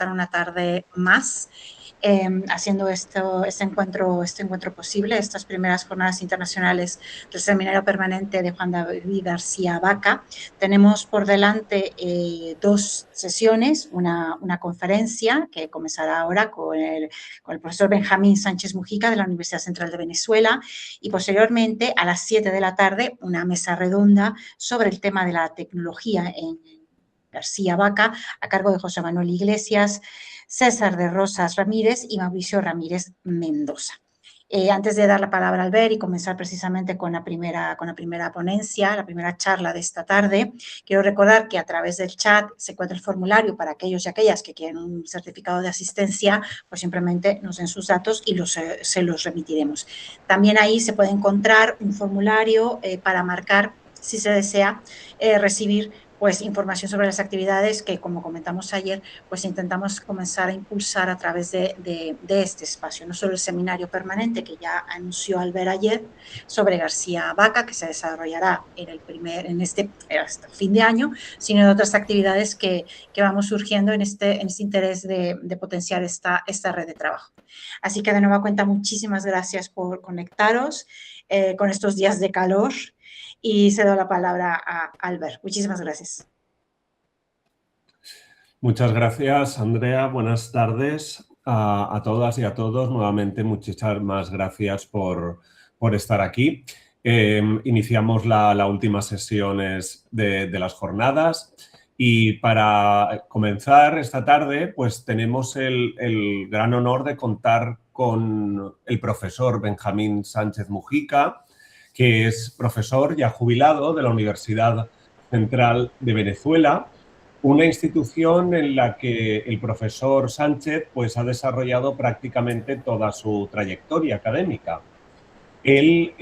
estar una tarde más haciendo este encuentro posible, estas primeras jornadas internacionales del Seminario Permanente de Juan David García Vaca. Tenemos por delante 2 sesiones, una conferencia que comenzará ahora con el profesor Benjamín Sánchez Mujica de la Universidad Central de Venezuela y posteriormente a las 7 de la tarde una mesa redonda sobre el tema de la tecnología en García Vaca a cargo de José Manuel Iglesias, César de Rosas Ramírez y Mauricio Ramírez Mendoza. Antes de dar la palabra a Albert y comenzar precisamente con la primera ponencia, la primera charla de esta tarde, quiero recordar que a través del chat se encuentra el formulario para aquellos y aquellas que quieren un certificado de asistencia, pues simplemente nos den sus datos y se los remitiremos. También ahí se puede encontrar un formulario para marcar, si se desea, recibir pues información sobre las actividades que, como comentamos ayer, pues intentamos comenzar a impulsar a través de este espacio, no solo el seminario permanente que ya anunció Albert ayer sobre García Vaca, que se desarrollará hasta fin de año, sino de otras actividades que vamos surgiendo en este interés de potenciar esta red de trabajo. Así que de nueva cuenta, muchísimas gracias por conectaros con estos días de calor. Y cedo la palabra a Albert. Muchísimas gracias. Muchas gracias, Andrea. Buenas tardes a todas y a todos. Nuevamente, muchísimas gracias por estar aquí. Iniciamos la última sesiones de las jornadas y para comenzar esta tarde, pues tenemos el gran honor de contar con el profesor Benjamín Sánchez Mujica, que es profesor ya jubilado de la Universidad Central de Venezuela, una institución en la que el profesor Sánchez pues, ha desarrollado prácticamente toda su trayectoria académica. Él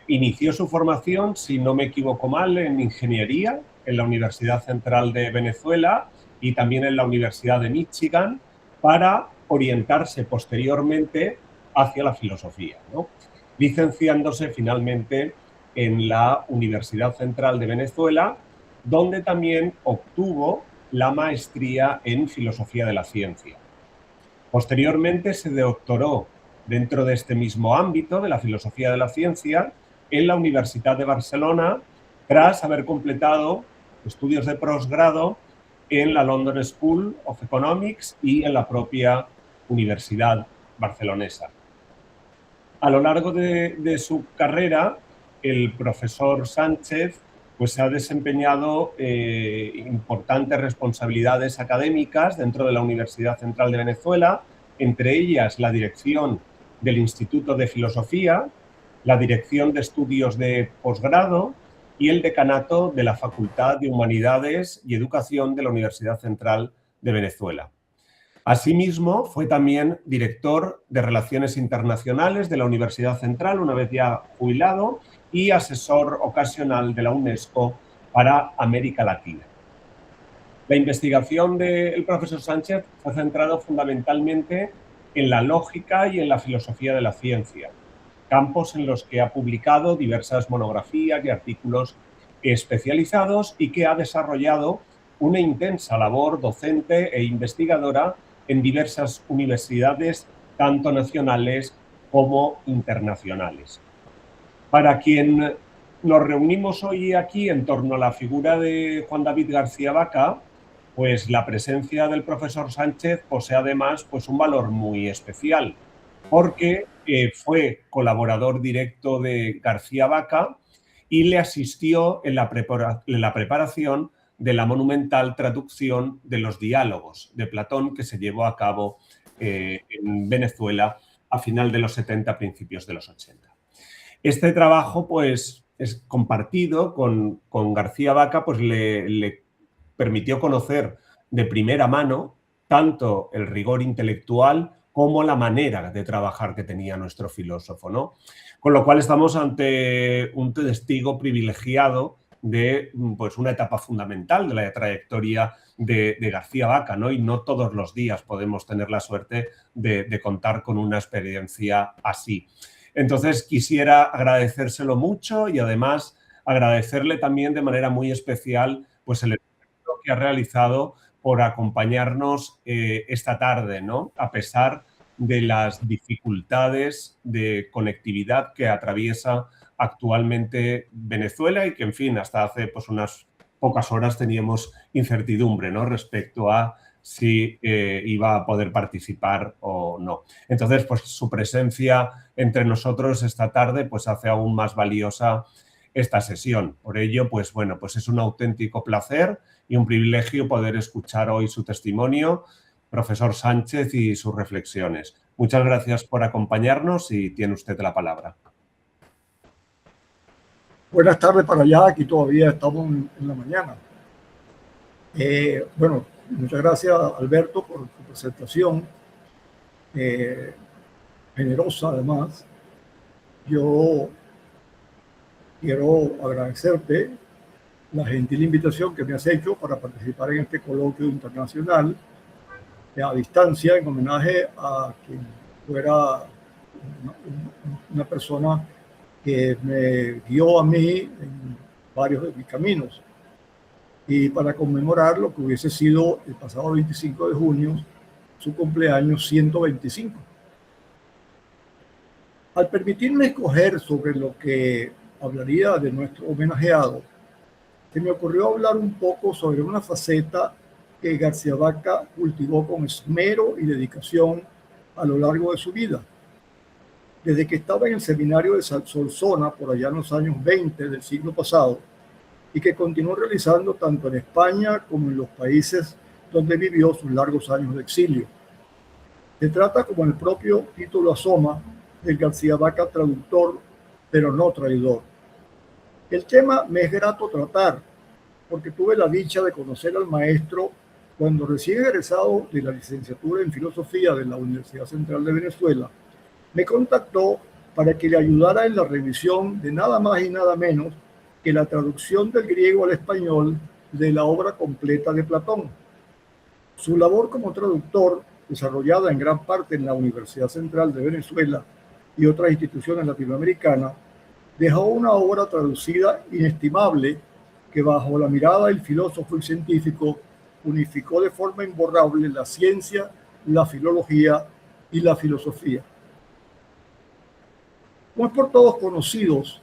inició su formación, si no me equivoco mal, en ingeniería en la Universidad Central de Venezuela y también en la Universidad de Michigan para orientarse posteriormente hacia la filosofía, ¿no? Licenciándose finalmente en la Universidad Central de Venezuela, donde también obtuvo la maestría en Filosofía de la Ciencia. Posteriormente se doctoró dentro de este mismo ámbito de la Filosofía de la Ciencia en la Universidad de Barcelona, tras haber completado estudios de posgrado en la London School of Economics y en la propia Universidad barcelonesa. A lo largo de su carrera, el profesor Sánchez pues, ha desempeñado importantes responsabilidades académicas dentro de la Universidad Central de Venezuela, entre ellas la dirección del Instituto de Filosofía, la dirección de estudios de posgrado y el decanato de la Facultad de Humanidades y Educación de la Universidad Central de Venezuela. Asimismo, fue también director de Relaciones Internacionales de la Universidad Central, una vez ya jubilado, y asesor ocasional de la UNESCO para América Latina. La investigación del profesor Sánchez se ha centrado fundamentalmente en la lógica y en la filosofía de la ciencia, campos en los que ha publicado diversas monografías y artículos especializados y que ha desarrollado una intensa labor docente e investigadora en diversas universidades, tanto nacionales como internacionales. Para quien nos reunimos hoy aquí en torno a la figura de Juan David García Vaca, pues la presencia del profesor Sánchez posee además pues un valor muy especial, porque fue colaborador directo de García Vaca y le asistió en la preparación de la monumental traducción de los diálogos de Platón que se llevó a cabo en Venezuela a final de los 70, principios de los 80. Este trabajo pues, es compartido con García Vaca, pues le permitió conocer de primera mano tanto el rigor intelectual como la manera de trabajar que tenía nuestro filósofo, ¿no? Con lo cual estamos ante un testigo privilegiado de pues, una etapa fundamental de la trayectoria de García Vaca, ¿no? Y no todos los días podemos tener la suerte de contar con una experiencia así. Entonces, quisiera agradecérselo mucho y además agradecerle también de manera muy especial pues, el esfuerzo que ha realizado por acompañarnos esta tarde, ¿no? A pesar de las dificultades de conectividad que atraviesa actualmente Venezuela y que, en fin, hasta hace pues, unas pocas horas teníamos incertidumbre, ¿no? Respecto a si iba a poder participar o no. Entonces, pues su presencia entre nosotros esta tarde pues hace aún más valiosa esta sesión. Por ello, pues bueno, pues es un auténtico placer y un privilegio poder escuchar hoy su testimonio, profesor Sánchez, y sus reflexiones. Muchas gracias por acompañarnos y tiene usted la palabra. Buenas tardes para allá, aquí todavía estamos en la mañana. Bueno, muchas gracias, Alberto, por tu presentación, generosa además. Yo quiero agradecerte la gentil invitación que me has hecho para participar en este coloquio internacional a distancia, en homenaje a quien fuera una persona que me guió a mí en varios de mis caminos, y para conmemorar lo que hubiese sido el pasado 25 de junio, su cumpleaños 125. Al permitirme escoger sobre lo que hablaría de nuestro homenajeado, se me ocurrió hablar un poco sobre una faceta que García Vaca cultivó con esmero y dedicación a lo largo de su vida. Desde que estaba en el seminario de Solsona, por allá en los años 20 del siglo pasado, y que continuó realizando tanto en España como en los países donde vivió sus largos años de exilio. Se trata, como el propio título asoma, del García Vaca traductor, pero no traidor. El tema me es grato tratar, porque tuve la dicha de conocer al maestro cuando recién egresado de la licenciatura en Filosofía de la Universidad Central de Venezuela. Me contactó para que le ayudara en la revisión de nada más y nada menos que la traducción del griego al español de la obra completa de Platón. Su labor como traductor, desarrollada en gran parte en la Universidad Central de Venezuela y otras instituciones latinoamericanas, dejó una obra traducida inestimable que, bajo la mirada del filósofo y científico, unificó de forma imborrable la ciencia, la filología y la filosofía. Como es por todos conocidos,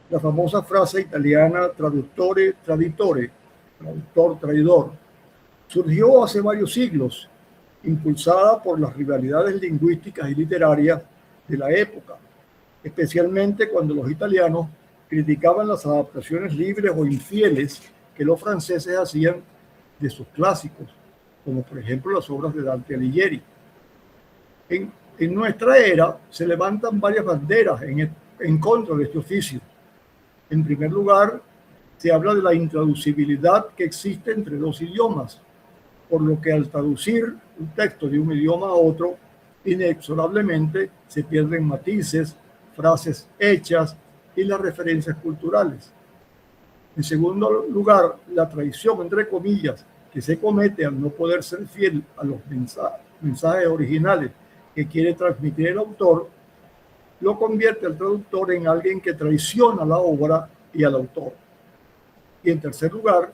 la famosa frase italiana traduttore traditore, traductor traidor, surgió hace varios siglos, impulsada por las rivalidades lingüísticas y literarias de la época, especialmente cuando los italianos criticaban las adaptaciones libres o infieles que los franceses hacían de sus clásicos, como por ejemplo las obras de Dante Alighieri. En nuestra era se levantan varias banderas en contra de este oficio. En primer lugar, se habla de la intraducibilidad que existe entre dos idiomas, por lo que al traducir un texto de un idioma a otro, inexorablemente se pierden matices, frases hechas y las referencias culturales. En segundo lugar, la traición, entre comillas, que se comete al no poder ser fiel a los mensajes originales que quiere transmitir el autor, lo convierte al traductor en alguien que traiciona la obra y al autor. Y en tercer lugar,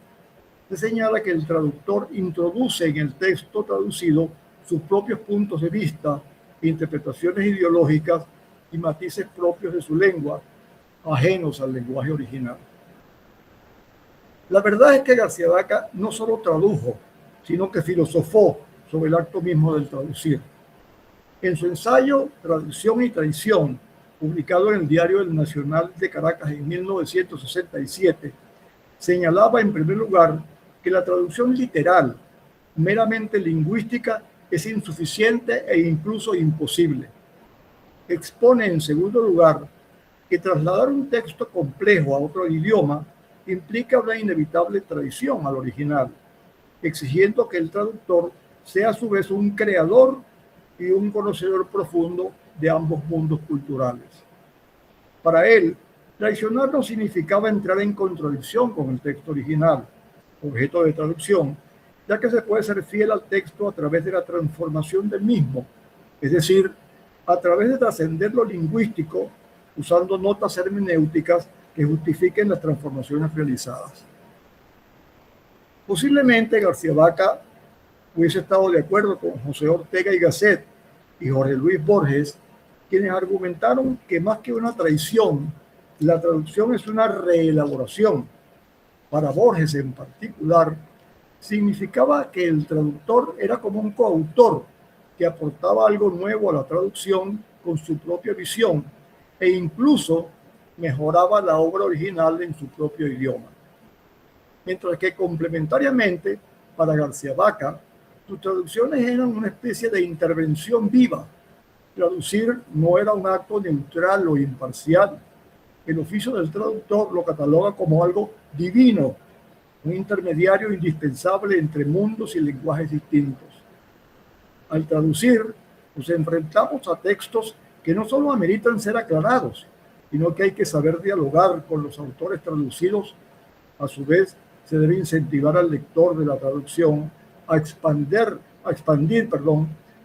se señala que el traductor introduce en el texto traducido sus propios puntos de vista, interpretaciones ideológicas y matices propios de su lengua, ajenos al lenguaje original. La verdad es que García Vaca no solo tradujo, sino que filosofó sobre el acto mismo del traducir. En su ensayo Traducción y Traición, publicado en el Diario El Nacional de Caracas en 1967, señalaba en primer lugar que la traducción literal, meramente lingüística, es insuficiente e incluso imposible. Expone en segundo lugar que trasladar un texto complejo a otro idioma implica una inevitable traición al original, exigiendo que el traductor sea a su vez un creador y un conocedor profundo de ambos mundos culturales. Para él, traicionar no significaba entrar en contradicción con el texto original, objeto de traducción, ya que se puede ser fiel al texto a través de la transformación del mismo, es decir, a través de trascender lo lingüístico, usando notas hermenéuticas que justifiquen las transformaciones realizadas. Posiblemente García Vaca hubiese estado de acuerdo con José Ortega y Gasset y Jorge Luis Borges, quienes argumentaron que más que una traición, la traducción es una reelaboración. Para Borges en particular, significaba que el traductor era como un coautor que aportaba algo nuevo a la traducción con su propia visión e incluso mejoraba la obra original en su propio idioma. Mientras que complementariamente, para García Vaca, sus traducciones eran una especie de intervención viva. Traducir no era un acto neutral o imparcial. El oficio del traductor lo cataloga como algo divino, un intermediario indispensable entre mundos y lenguajes distintos. Al traducir, nos enfrentamos a textos que no solo ameritan ser aclarados, sino que hay que saber dialogar con los autores traducidos. A su vez, se debe incentivar al lector de la traducción a expandir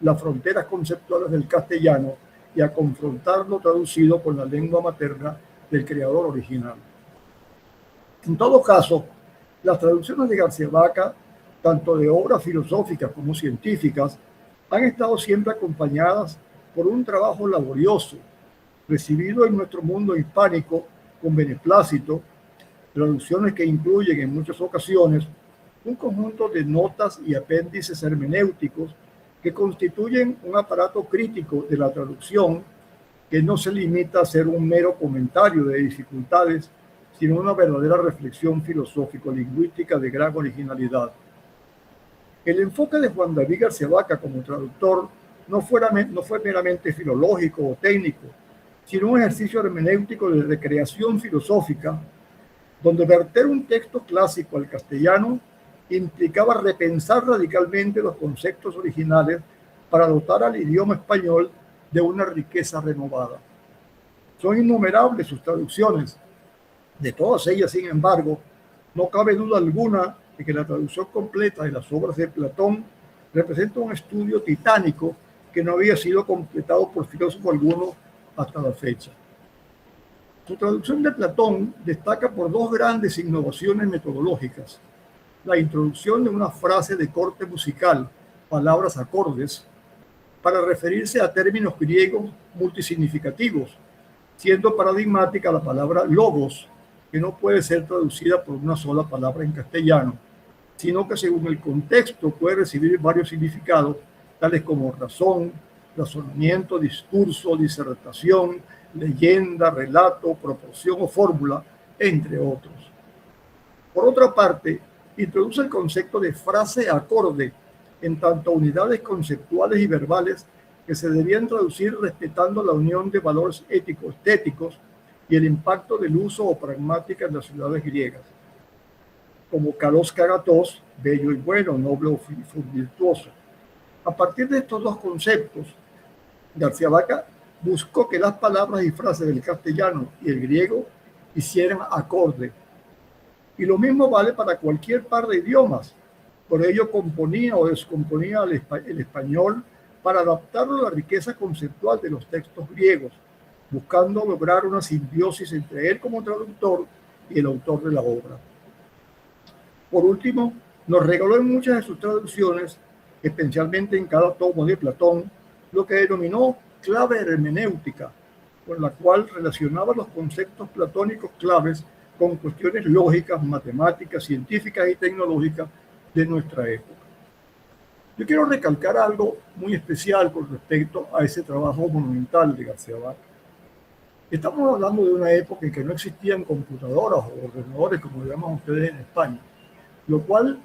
las fronteras conceptuales del castellano y a confrontar lo traducido con la lengua materna del creador original. En todo caso, las traducciones de García Vaca, tanto de obras filosóficas como científicas, han estado siempre acompañadas por un trabajo laborioso, recibido en nuestro mundo hispánico con beneplácito, traducciones que incluyen en muchas ocasiones un conjunto de notas y apéndices hermenéuticos que constituyen un aparato crítico de la traducción que no se limita a ser un mero comentario de dificultades, sino una verdadera reflexión filosófico-lingüística de gran originalidad. El enfoque de Juan David García Vaca como traductor no fue meramente filológico o técnico, sino un ejercicio hermenéutico de recreación filosófica, donde verter un texto clásico al castellano implicaba repensar radicalmente los conceptos originales para dotar al idioma español de una riqueza renovada. Son innumerables sus traducciones. De todas ellas, sin embargo, no cabe duda alguna de que la traducción completa de las obras de Platón representa un estudio titánico que no había sido completado por filósofo alguno hasta la fecha. Su traducción de Platón destaca por dos grandes innovaciones metodológicas: la introducción de una frase de corte musical, palabras acordes, para referirse a términos griegos multisignificativos, siendo paradigmática la palabra logos, que no puede ser traducida por una sola palabra en castellano, sino que según el contexto puede recibir varios significados, tales como razón, razonamiento, discurso, disertación, leyenda, relato, proporción o fórmula, entre otros. Por otra parte, introduce el concepto de frase acorde en tanto unidades conceptuales y verbales que se debían traducir respetando la unión de valores éticos, estéticos y el impacto del uso o pragmática en las ciudades griegas, como kalos kagatos, bello y bueno, noble o virtuoso. A partir de estos dos conceptos, García Vaca buscó que las palabras y frases del castellano y el griego hicieran acorde. Y lo mismo vale para cualquier par de idiomas. Por ello componía o descomponía el español para adaptarlo a la riqueza conceptual de los textos griegos, buscando lograr una simbiosis entre él como traductor y el autor de la obra. Por último, nos regaló en muchas de sus traducciones, especialmente en cada tomo de Platón, lo que denominó clave hermenéutica, con la cual relacionaba los conceptos platónicos claves con cuestiones lógicas, matemáticas, científicas y tecnológicas de nuestra época. Yo quiero recalcar algo muy especial con respecto a ese trabajo monumental de García Vaca. Estamos hablando de una época en que no existían computadoras o ordenadores, como le llaman ustedes en España, lo cual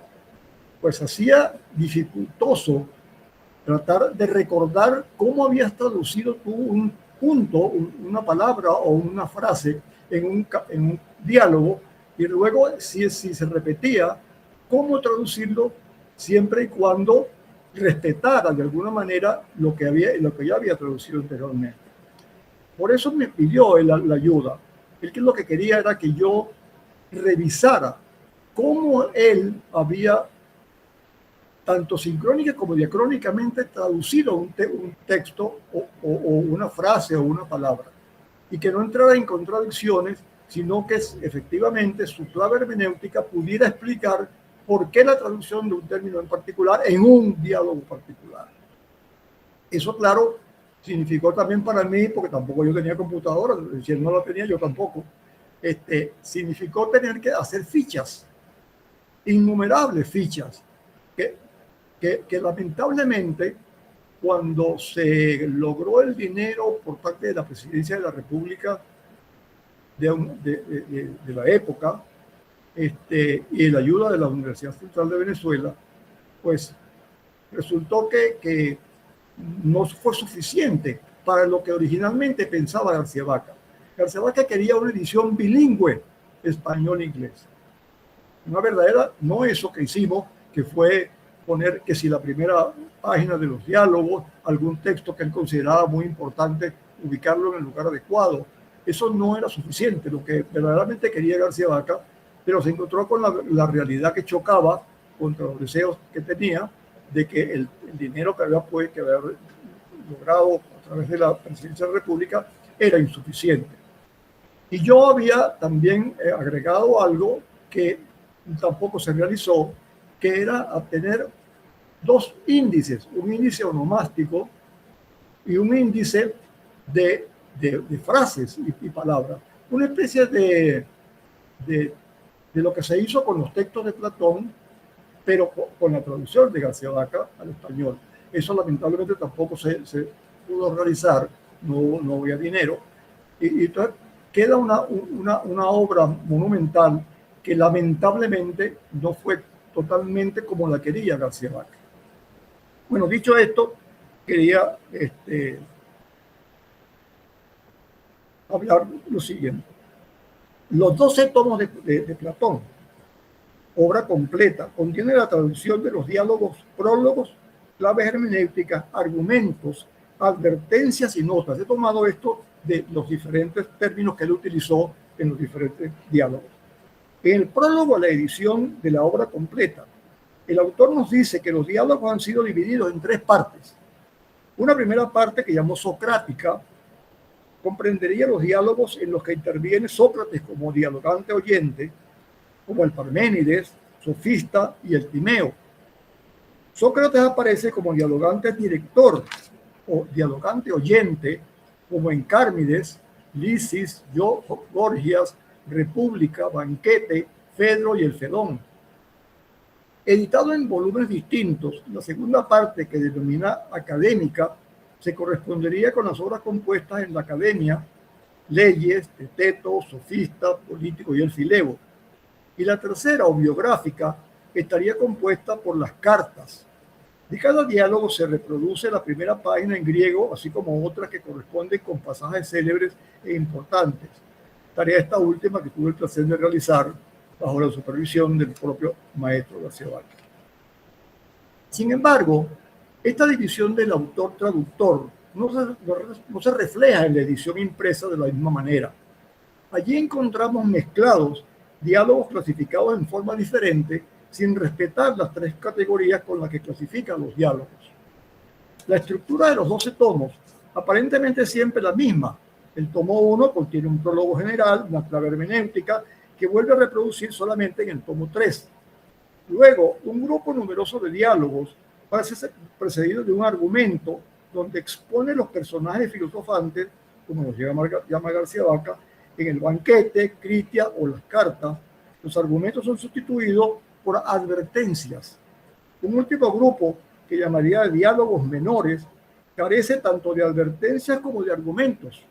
pues hacía dificultoso tratar de recordar cómo habías traducido tú un punto, una palabra o una frase en un diálogo, y luego si se repetía, cómo traducirlo siempre y cuando respetara de alguna manera lo que ya había traducido anteriormente. Por eso me pidió la ayuda. Él lo que quería era que yo revisara cómo él había tanto sincrónica como diacrónicamente traducido un texto o una frase o una palabra, y que no entrara en contradicciones, sino que efectivamente su clave hermenéutica pudiera explicar por qué la traducción de un término en particular en un diálogo particular. Eso, claro, significó también para mí, porque tampoco yo tenía computadora, si él no la tenía, yo tampoco, significó tener que hacer fichas, innumerables fichas, que lamentablemente, cuando se logró el dinero por parte de la Presidencia de la República de la época, y la ayuda de la Universidad Central de Venezuela, pues resultó que no fue suficiente para lo que originalmente pensaba García Vaca. García Vaca quería una edición bilingüe, español-inglés. Una verdadera, no eso que hicimos, que fue poner que si la primera página de los diálogos, algún texto que él consideraba muy importante, ubicarlo en el lugar adecuado. Eso no era suficiente, lo que verdaderamente quería García Vaca, pero se encontró con la realidad que chocaba contra los deseos que tenía de que el dinero que había logrado a través de la Presidencia de la República era insuficiente. Y yo había también agregado algo que tampoco se realizó, que era obtener dos índices, un índice onomástico y un índice de frases y palabras. Una especie de lo que se hizo con los textos de Platón, pero con la traducción de García Vaca al español. Eso lamentablemente tampoco se pudo realizar, no había dinero. Y entonces queda una obra monumental que lamentablemente no fue totalmente como la quería García Vaca. Bueno, dicho esto, quería hablar lo siguiente. Los 12 tomos de Platón, obra completa, contiene la traducción de los diálogos, prólogos, claves hermenéuticas, argumentos, advertencias y notas. He tomado esto de los diferentes términos que él utilizó en los diferentes diálogos. En el prólogo a la edición de la obra completa, el autor nos dice que los diálogos han sido divididos en 3 partes. Una primera parte que llamó socrática comprendería los diálogos en los que interviene Sócrates como dialogante oyente, como el Parménides, sofista y el Timeo. Sócrates aparece como dialogante director o dialogante oyente, como en Cármides, Lisis, Gorgias, República, Banquete, Fedro y el Fedón. Editado en volúmenes distintos, la segunda parte, que denomina académica, se correspondería con las obras compuestas en la Academia, Leyes, Teteto, Sofista, Político y el Filebo. Y la tercera, o biográfica, estaría compuesta por las cartas. De cada diálogo se reproduce la primera página en griego, así como otras que corresponden con pasajes célebres e importantes. Tarea esta última que tuve el placer de realizar bajo la supervisión del propio maestro García Vaca. Sin embargo, esta división del autor-traductor no se refleja en la edición impresa de la misma manera. Allí encontramos mezclados diálogos clasificados en forma diferente, sin respetar las 3 categorías con las que clasifican los diálogos. La estructura de los 12 tomos aparentemente es siempre la misma. El tomo 1 contiene un prólogo general, una clave hermenéutica, que vuelve a reproducir solamente en el tomo 3. Luego, un grupo numeroso de diálogos parece ser precedido de un argumento donde expone los personajes filosofantes, como los llama García Vaca, en el banquete, Critia o las cartas. Los argumentos son sustituidos por advertencias. Un último grupo, que llamaría de diálogos menores, carece tanto de advertencias como de argumentos.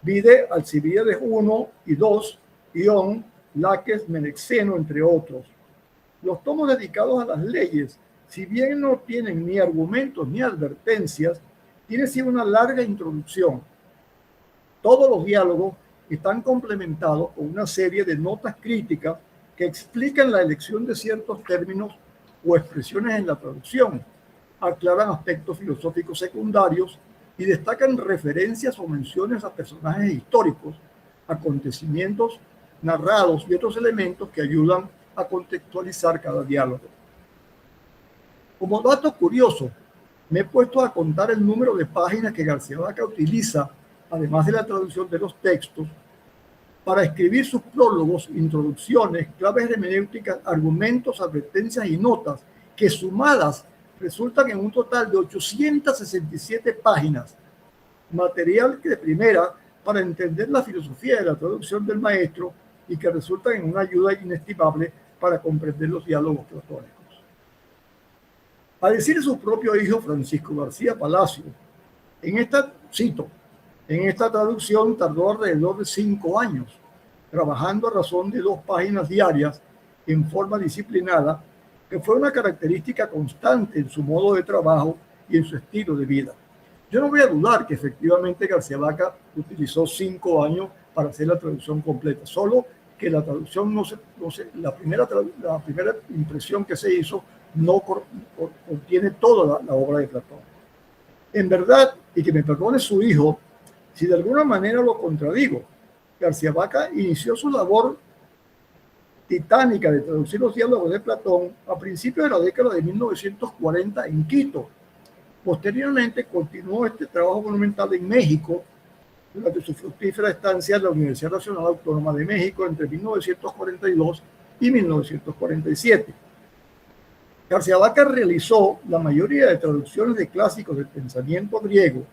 Vide Alcibíades 1 y 2, Ión, Laques, Menexeno, entre otros. Los tomos dedicados a las leyes, si bien no tienen ni argumentos ni advertencias, tienen sí una larga introducción. Todos los diálogos están complementados con una serie de notas críticas que explican la elección de ciertos términos o expresiones en la traducción, aclaran aspectos filosóficos secundarios y destacan referencias o menciones a personajes históricos, acontecimientos narrados y otros elementos que ayudan a contextualizar cada diálogo. Como dato curioso, me he puesto a contar el número de páginas que García Vaca utiliza, además de la traducción de los textos, para escribir sus prólogos, introducciones, claves hermenéuticas, argumentos, advertencias y notas, que sumadas resultan en un total de 867 páginas, material que de primera para entender la filosofía de la traducción del maestro y que resultan en una ayuda inestimable para comprender los diálogos platónicos. A decir de su propio hijo Francisco García Palacio, en esta traducción tardó alrededor de 5 años, trabajando a razón de 2 páginas diarias en forma disciplinada, que fue una característica constante en su modo de trabajo y en su estilo de vida. Yo no voy a dudar que efectivamente García Vaca utilizó 5 años para hacer la traducción completa, solo que la traducción la primera impresión que se hizo no contiene toda la obra de Platón. En verdad, y que me perdone su hijo, si de alguna manera lo contradigo, García Vaca inició su labor titánica de traducir los diálogos de Platón a principios de la década de 1940 en Quito. Posteriormente continuó este trabajo monumental en México durante su fructífera estancia en la Universidad Nacional Autónoma de México entre 1942 y 1947. García Vaca realizó la mayoría de traducciones de clásicos del pensamiento griego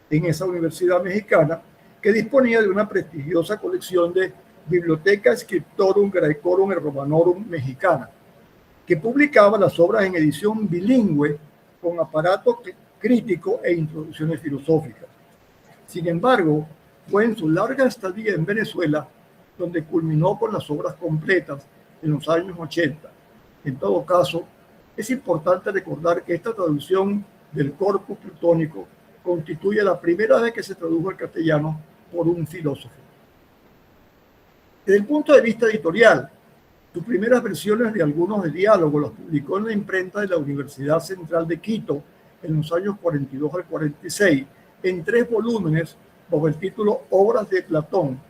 en esa universidad mexicana, que disponía de una prestigiosa colección de Bibliotheca Scriptorum Graecorum et Romanorum mexicana, que publicaba las obras en edición bilingüe con aparato crítico e introducciones filosóficas. Sin embargo, fue en su larga estadía en Venezuela donde culminó con las obras completas en los años 80. En todo caso, es importante recordar que esta traducción del corpus plutónico constituye la primera vez que se tradujo al castellano por un filósofo. Desde el punto de vista editorial, sus primeras versiones de algunos de diálogos los publicó en la imprenta de la Universidad Central de Quito en los años 42 al 46, en 3 volúmenes bajo el título Obras de Platón,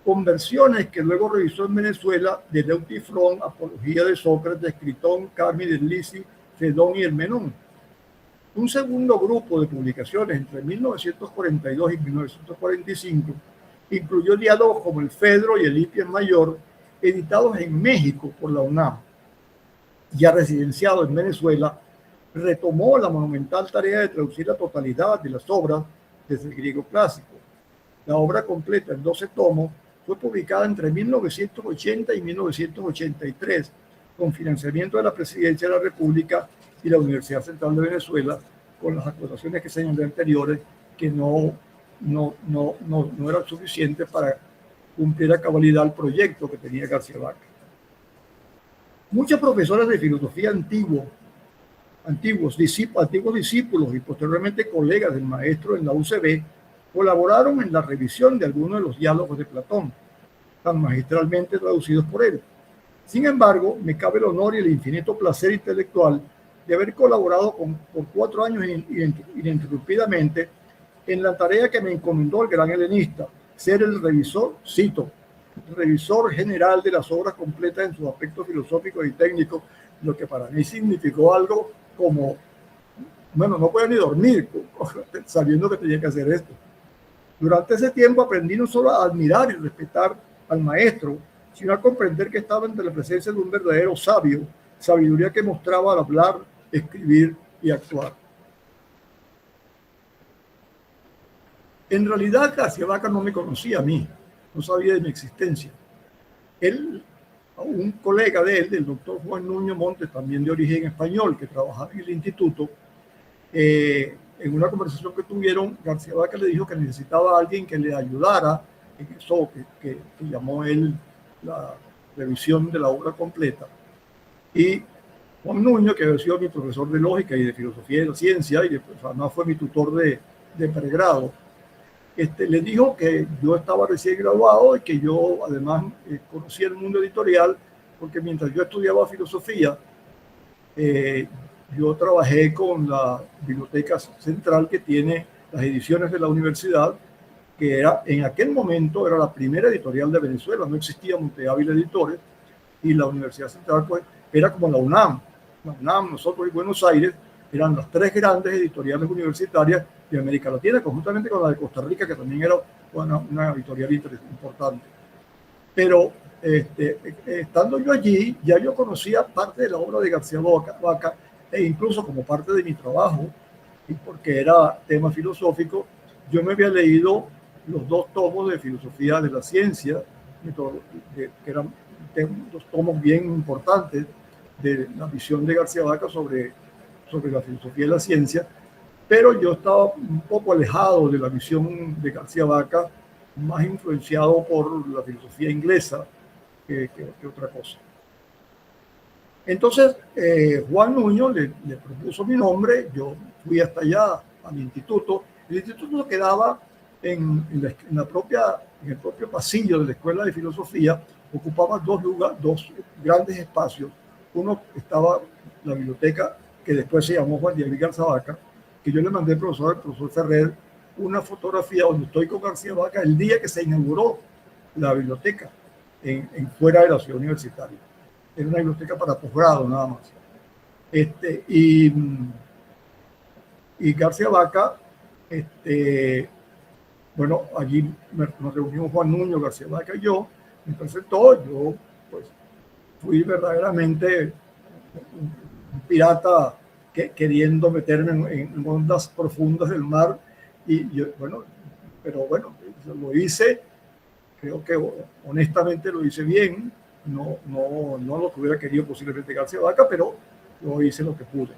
con versiones que luego revisó en Venezuela de Leutifrón, Apología de Sócrates, Critón, Carmi del Lisi, Fedón y Hermenón. Un segundo grupo de publicaciones entre 1942 y 1945 incluyó diálogos como el Fedro y el Hipias Mayor, editados en México por la UNAM. Ya residenciado en Venezuela, retomó la monumental tarea de traducir la totalidad de las obras desde el griego clásico. La obra completa en 12 tomos fue publicada entre 1980 y 1983 con financiamiento de la Presidencia de la República y la Universidad Central de Venezuela, con las acotaciones que señalé anteriores, que no eran suficientes para cumplir a cabalidad el proyecto que tenía García Vaca. Muchos profesores de filosofía antiguos discípulos y posteriormente colegas del maestro en la UCB colaboraron en la revisión de algunos de los diálogos de Platón, tan magistralmente traducidos por él. Sin embargo, me cabe el honor y el infinito placer intelectual de haber colaborado por 4 años ininterrumpidamente en la tarea que me encomendó el gran helenista, ser el revisor, revisor general de las obras completas en sus aspectos filosóficos y técnicos, lo que para mí significó algo como, bueno, no podía ni dormir sabiendo que tenía que hacer esto. Durante ese tiempo aprendí no solo a admirar y respetar al maestro, sino a comprender que estaba ante la presencia de un verdadero sabio, sabiduría que mostraba al hablar, escribir y actuar. En realidad, García Vaca no me conocía a mí, no sabía de mi existencia. Él, un colega de él, el doctor Juan Nuño Montes, también de origen español, que trabajaba en el instituto, en una conversación que tuvieron, García Vaca le dijo que necesitaba a alguien que le ayudara en eso que llamó él la revisión de la obra completa. Y Juan Nuño, que había sido mi profesor de lógica y de filosofía de la ciencia, y después, además fue mi tutor de pregrado, le dijo que yo estaba recién graduado y que yo además conocía el mundo editorial, porque mientras yo estudiaba filosofía, yo trabajé con la Biblioteca Central, que tiene las ediciones de la universidad, que era, en aquel momento era la primera editorial de Venezuela, no existía Monte Ávila Editores, y la Universidad Central pues, era como la UNAM. La UNAM, nosotros y Buenos Aires eran las 3 grandes editoriales universitarias de América Latina, conjuntamente con la de Costa Rica, que también era una editorial importante. Pero estando yo allí, ya yo conocía parte de la obra de García Vaca, e incluso como parte de mi trabajo, y porque era tema filosófico, yo me había leído los 2 tomos de Filosofía de la Ciencia, que eran dos tomos bien importantes de la visión de García Vaca sobre la filosofía de la ciencia, pero yo estaba un poco alejado de la visión de García Vaca, más influenciado por la filosofía inglesa que otra cosa. Entonces, Juan Nuño le propuso mi nombre, yo fui hasta allá al instituto. El instituto quedaba en el propio pasillo de la Escuela de Filosofía, ocupaba 2 grandes espacios. Uno estaba la biblioteca, que después se llamó Juan Diego García Vaca, que yo le mandé al profesor Ferrer una fotografía donde estoy con García Vaca el día que se inauguró la biblioteca fuera de la ciudad universitaria. Era una biblioteca para posgrado nada más. Y García Vaca, bueno, allí nos reunimos Juan Nuño, García Vaca y yo, me presentó, yo pues fui verdaderamente un pirata queriendo meterme en ondas profundas del mar, y yo, bueno, pero bueno, lo hice, creo que honestamente lo hice bien, no lo que hubiera querido posiblemente García Vaca, pero lo hice lo que pude.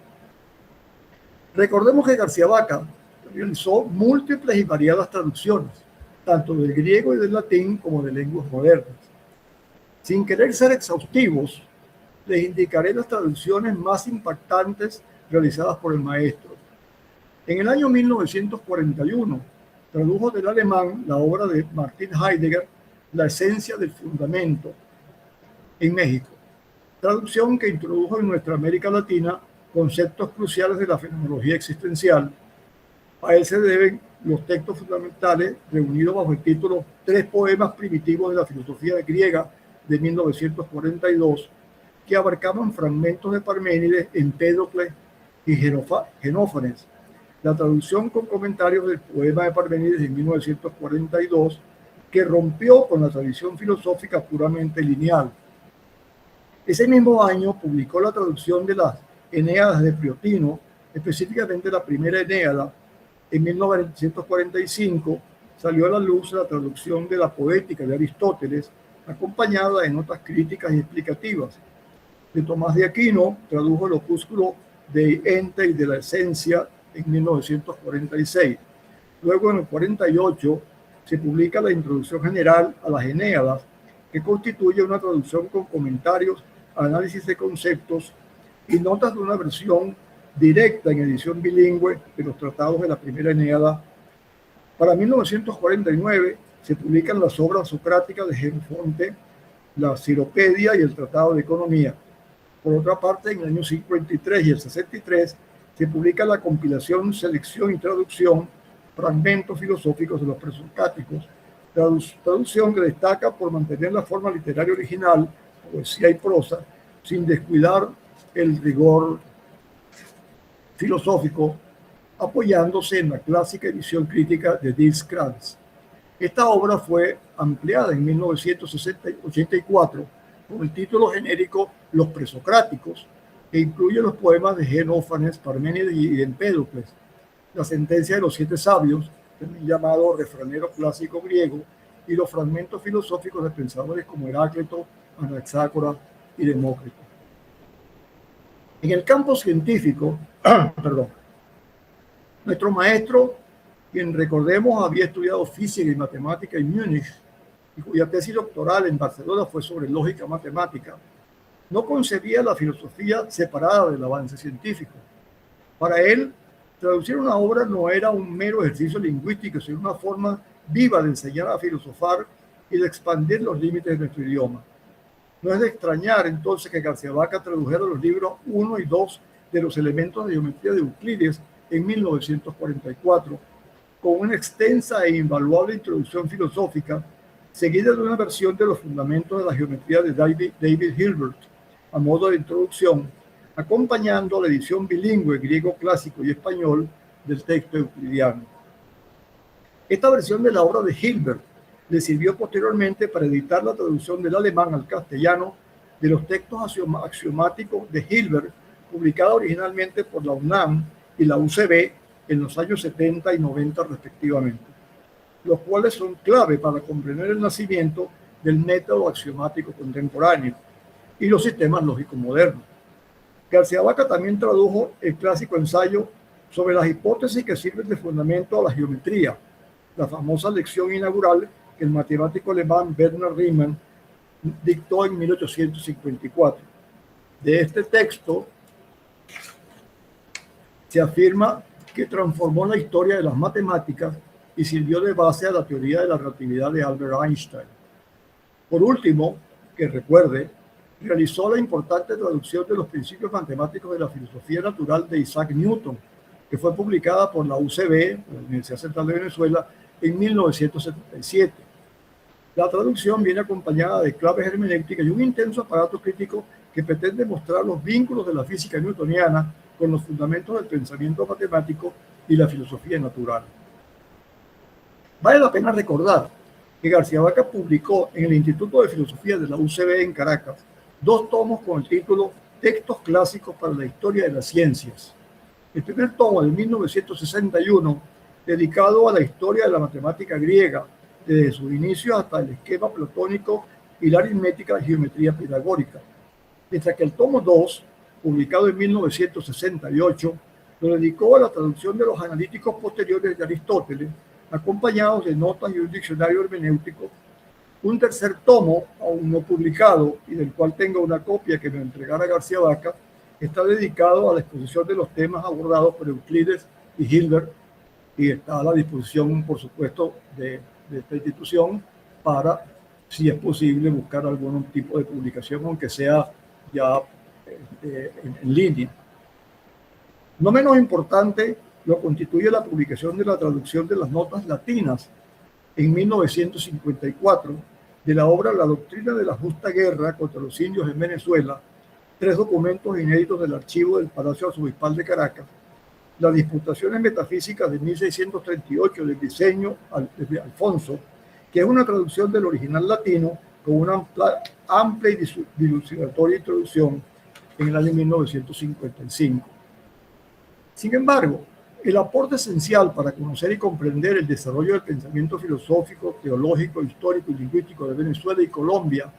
Recordemos que García Vaca realizó múltiples y variadas traducciones, tanto del griego y del latín como de lenguas modernas. Sin querer ser exhaustivos, les indicaré las traducciones más impactantes realizadas por el maestro. En el año 1941, tradujo del alemán la obra de Martin Heidegger, La esencia del fundamento, en México. Traducción que introdujo en nuestra América Latina conceptos cruciales de la fenomenología existencial. A él se deben los textos fundamentales reunidos bajo el título 3 poemas primitivos de la filosofía griega de 1942, que abarcaban fragmentos de Parménides, Empédocles y Genófanes. La traducción con comentarios del poema de Parménides de 1942, que rompió con la tradición filosófica puramente lineal. Ese mismo año publicó la traducción de las Eneadas de Priotino, específicamente la primera Eneada. En 1945 salió a la luz la traducción de la Poética de Aristóteles, acompañada de notas críticas y explicativas. De Tomás de Aquino tradujo el opúsculo de Ente y de la Esencia en 1946. Luego, en el 48, se publica la Introducción General a las Eneadas, que constituye una traducción con comentarios, análisis de conceptos y notas de una versión directa en edición bilingüe de los tratados de la primera Eneada. Para 1949 se publican las obras socráticas de Genofonte, la Ciropedia y el Tratado de Economía. Por otra parte, en el año 53 y el 63 se publica la compilación, selección y traducción, fragmentos filosóficos de los presocráticos, traducción que destaca por mantener la forma literaria original, poesía y prosa, sin descuidar el rigor filosófico, apoyándose en la clásica edición crítica de Diels Krantz. Esta obra fue ampliada en 1984 con el título genérico Los Presocráticos, que incluye los poemas de Genófanes, Parménides y Empédocles, la sentencia de los 7 sabios, también llamado refranero clásico griego, y los fragmentos filosóficos de pensadores como Heráclito, Anaxágoras y Demócrito. En el campo científico, nuestro maestro, quien recordemos había estudiado física y matemática en Múnich y cuya tesis doctoral en Barcelona fue sobre lógica matemática, no concebía la filosofía separada del avance científico. Para él, traducir una obra no era un mero ejercicio lingüístico, sino una forma viva de enseñar a filosofar y de expandir los límites de nuestro idioma. No es de extrañar entonces que García Vaca tradujera los libros 1 y 2 de los elementos de geometría de Euclides en 1944, con una extensa e invaluable introducción filosófica, seguida de una versión de los fundamentos de la geometría de David Hilbert, a modo de introducción, acompañando la edición bilingüe griego clásico y español del texto euclidiano. Esta versión de la obra de Hilbert Le sirvió posteriormente para editar la traducción del alemán al castellano de los textos axiomáticos de Hilbert, publicada originalmente por la UNAM y la UCB en los años 70 y 90 respectivamente, los cuales son clave para comprender el nacimiento del método axiomático contemporáneo y los sistemas lógicos modernos. García Vaca también tradujo el clásico ensayo sobre las hipótesis que sirven de fundamento a la geometría, la famosa lección inaugural que el matemático alemán Bernhard Riemann dictó en 1854. De este texto se afirma que transformó la historia de las matemáticas y sirvió de base a la teoría de la relatividad de Albert Einstein. Por último, que recuerde, realizó la importante traducción de los principios matemáticos de la filosofía natural de Isaac Newton, que fue publicada por la UCB, la Universidad Central de Venezuela, en 1977. La traducción viene acompañada de claves hermenéuticas y un intenso aparato crítico que pretende mostrar los vínculos de la física newtoniana con los fundamentos del pensamiento matemático y la filosofía natural. Vale la pena recordar que García Vaca publicó en el Instituto de Filosofía de la UCB en Caracas 2 tomos con el título Textos clásicos para la historia de las ciencias. El primer tomo de 1961, dedicado a la historia de la matemática griega, desde su inicio hasta el esquema platónico y la aritmética y geometría pitagórica. Mientras que el tomo 2, publicado en 1968, lo dedicó a la traducción de los analíticos posteriores de Aristóteles, acompañados de notas y un diccionario hermenéutico. Un tercer tomo, aún no publicado, y del cual tengo una copia que me entregara García Vaca, está dedicado a la exposición de los temas abordados por Euclides y Hilbert, y está a la disposición, por supuesto, de esta institución para, si es posible, buscar algún tipo de publicación, aunque sea ya en línea. No menos importante lo constituye la publicación de la traducción de las notas latinas en 1954 de la obra La doctrina de la justa guerra contra los indios en Venezuela, 3 documentos inéditos del archivo del Palacio Arzobispal de Caracas, las disputaciones metafísicas de 1638 del diseño de Alfonso, que es una traducción del original latino con una amplia y dilucidatoria introducción en el año 1955. Sin embargo, el aporte esencial para conocer y comprender el desarrollo del pensamiento filosófico, teológico, histórico y lingüístico de Venezuela y Colombia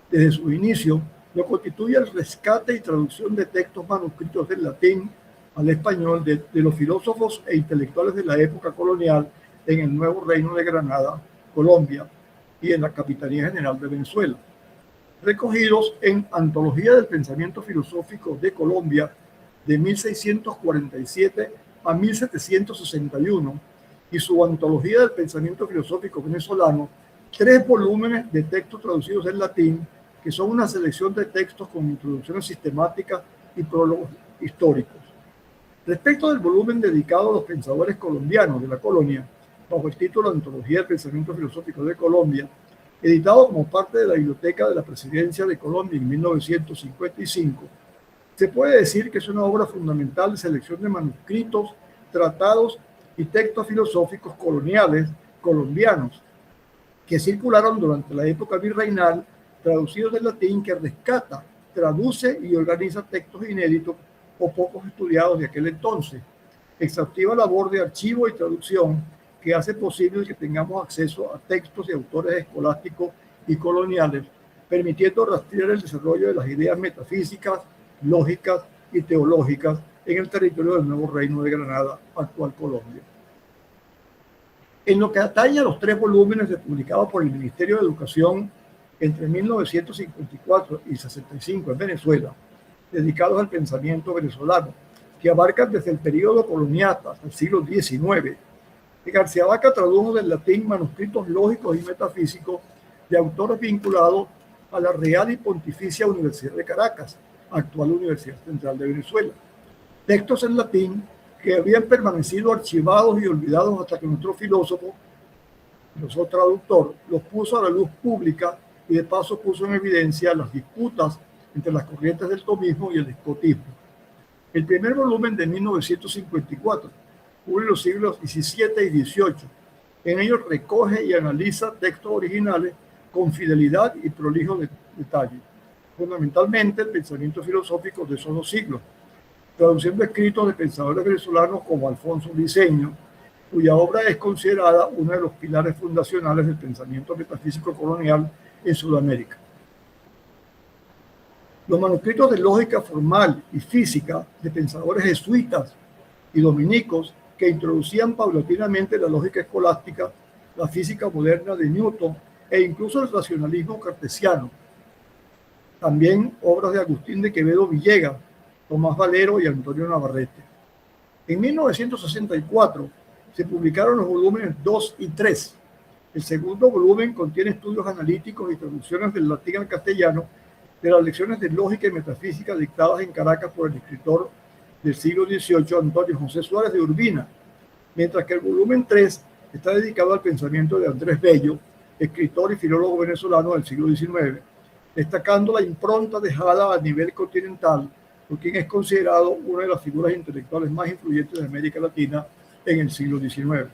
desde su inicio lo constituye el rescate y traducción de textos manuscritos del latín al español de los filósofos e intelectuales de la época colonial en el nuevo Reino de Granada, Colombia, y en la Capitanía General de Venezuela, recogidos en Antología del Pensamiento Filosófico de Colombia de 1647 a 1761 y su Antología del Pensamiento Filosófico Venezolano, 3 volúmenes de textos traducidos del latín, que son una selección de textos con introducciones sistemáticas y prólogos históricos. Respecto del volumen dedicado a los pensadores colombianos de la colonia, bajo el título Antología del Pensamiento Filosófico de Colombia, editado como parte de la Biblioteca de la Presidencia de Colombia en 1955, se puede decir que es una obra fundamental de selección de manuscritos, tratados y textos filosóficos coloniales colombianos que circularon durante la época virreinal, traducidos del latín, que rescata, traduce y organiza textos inéditos o pocos estudiados de aquel entonces. Exhaustiva labor de archivo y traducción que hace posible que tengamos acceso a textos de autores escolásticos y coloniales, permitiendo rastrear el desarrollo de las ideas metafísicas, lógicas y teológicas en el territorio del nuevo Reino de Granada, actual Colombia. En lo que atañe a los 3 volúmenes publicados por el Ministerio de Educación entre 1954 y 65 en Venezuela, dedicados al pensamiento venezolano, que abarcan desde el periodo colonial hasta el siglo XIX, García Vaca tradujo del latín manuscritos lógicos y metafísicos de autores vinculados a la Real y Pontificia Universidad de Caracas, actual Universidad Central de Venezuela. Textos en latín que habían permanecido archivados y olvidados hasta que nuestro filósofo, nuestro traductor, los puso a la luz pública y de paso puso en evidencia las disputas entre las corrientes del tomismo y el escotismo. El primer volumen de 1954 cubre los siglos XVII y XVIII, En ellos recoge y analiza textos originales con fidelidad y prolijo detalle, fundamentalmente el pensamiento filosófico de esos dos siglos, traduciendo escritos de pensadores venezolanos como Alfonso Briceño, cuya obra es considerada uno de los pilares fundacionales del pensamiento metafísico colonial en Sudamérica. Los manuscritos de lógica formal y física de pensadores jesuitas y dominicos que introducían paulatinamente la lógica escolástica, la física moderna de Newton e incluso el racionalismo cartesiano. También obras de Agustín de Quevedo Villegas, Tomás Valero y Antonio Navarrete. En 1964 se publicaron los volúmenes 2 y 3. El segundo volumen contiene estudios analíticos y traducciones del latín al castellano de las lecciones de lógica y metafísica dictadas en Caracas por el escritor del siglo XVIII, Antonio José Suárez de Urbina, mientras que el volumen 3 está dedicado al pensamiento de Andrés Bello, escritor y filólogo venezolano del siglo XIX, destacando la impronta dejada a nivel continental por quien es considerado una de las figuras intelectuales más influyentes de América Latina en el siglo XIX.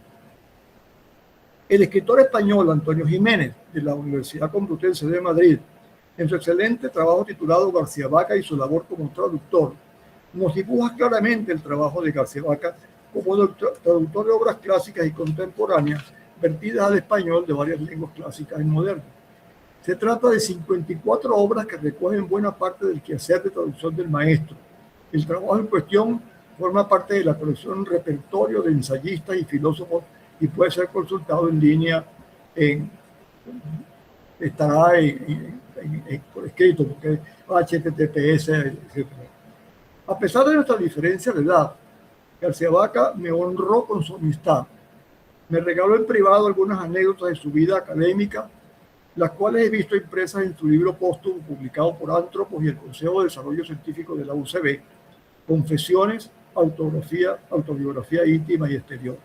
El escritor español Antonio Jiménez, de la Universidad Complutense de Madrid, en su excelente trabajo titulado García Vaca y su labor como traductor, nos dibuja claramente el trabajo de García Vaca como traductor de obras clásicas y contemporáneas vertidas al español de varias lenguas clásicas y modernas. Se trata de 54 obras que recogen buena parte del quehacer de traducción del maestro. El trabajo en cuestión forma parte de la colección Repertorio de ensayistas y filósofos y puede ser consultado en línea, estará por escrito, porque HTTPS, etc. A pesar de nuestra diferencia de edad, García Vaca me honró con su amistad. Me regaló en privado algunas anécdotas de su vida académica, las cuales he visto impresas en su libro póstumo publicado por Antropos y el Consejo de Desarrollo Científico de la UCB, Confesiones, autobiografía íntima y exterior.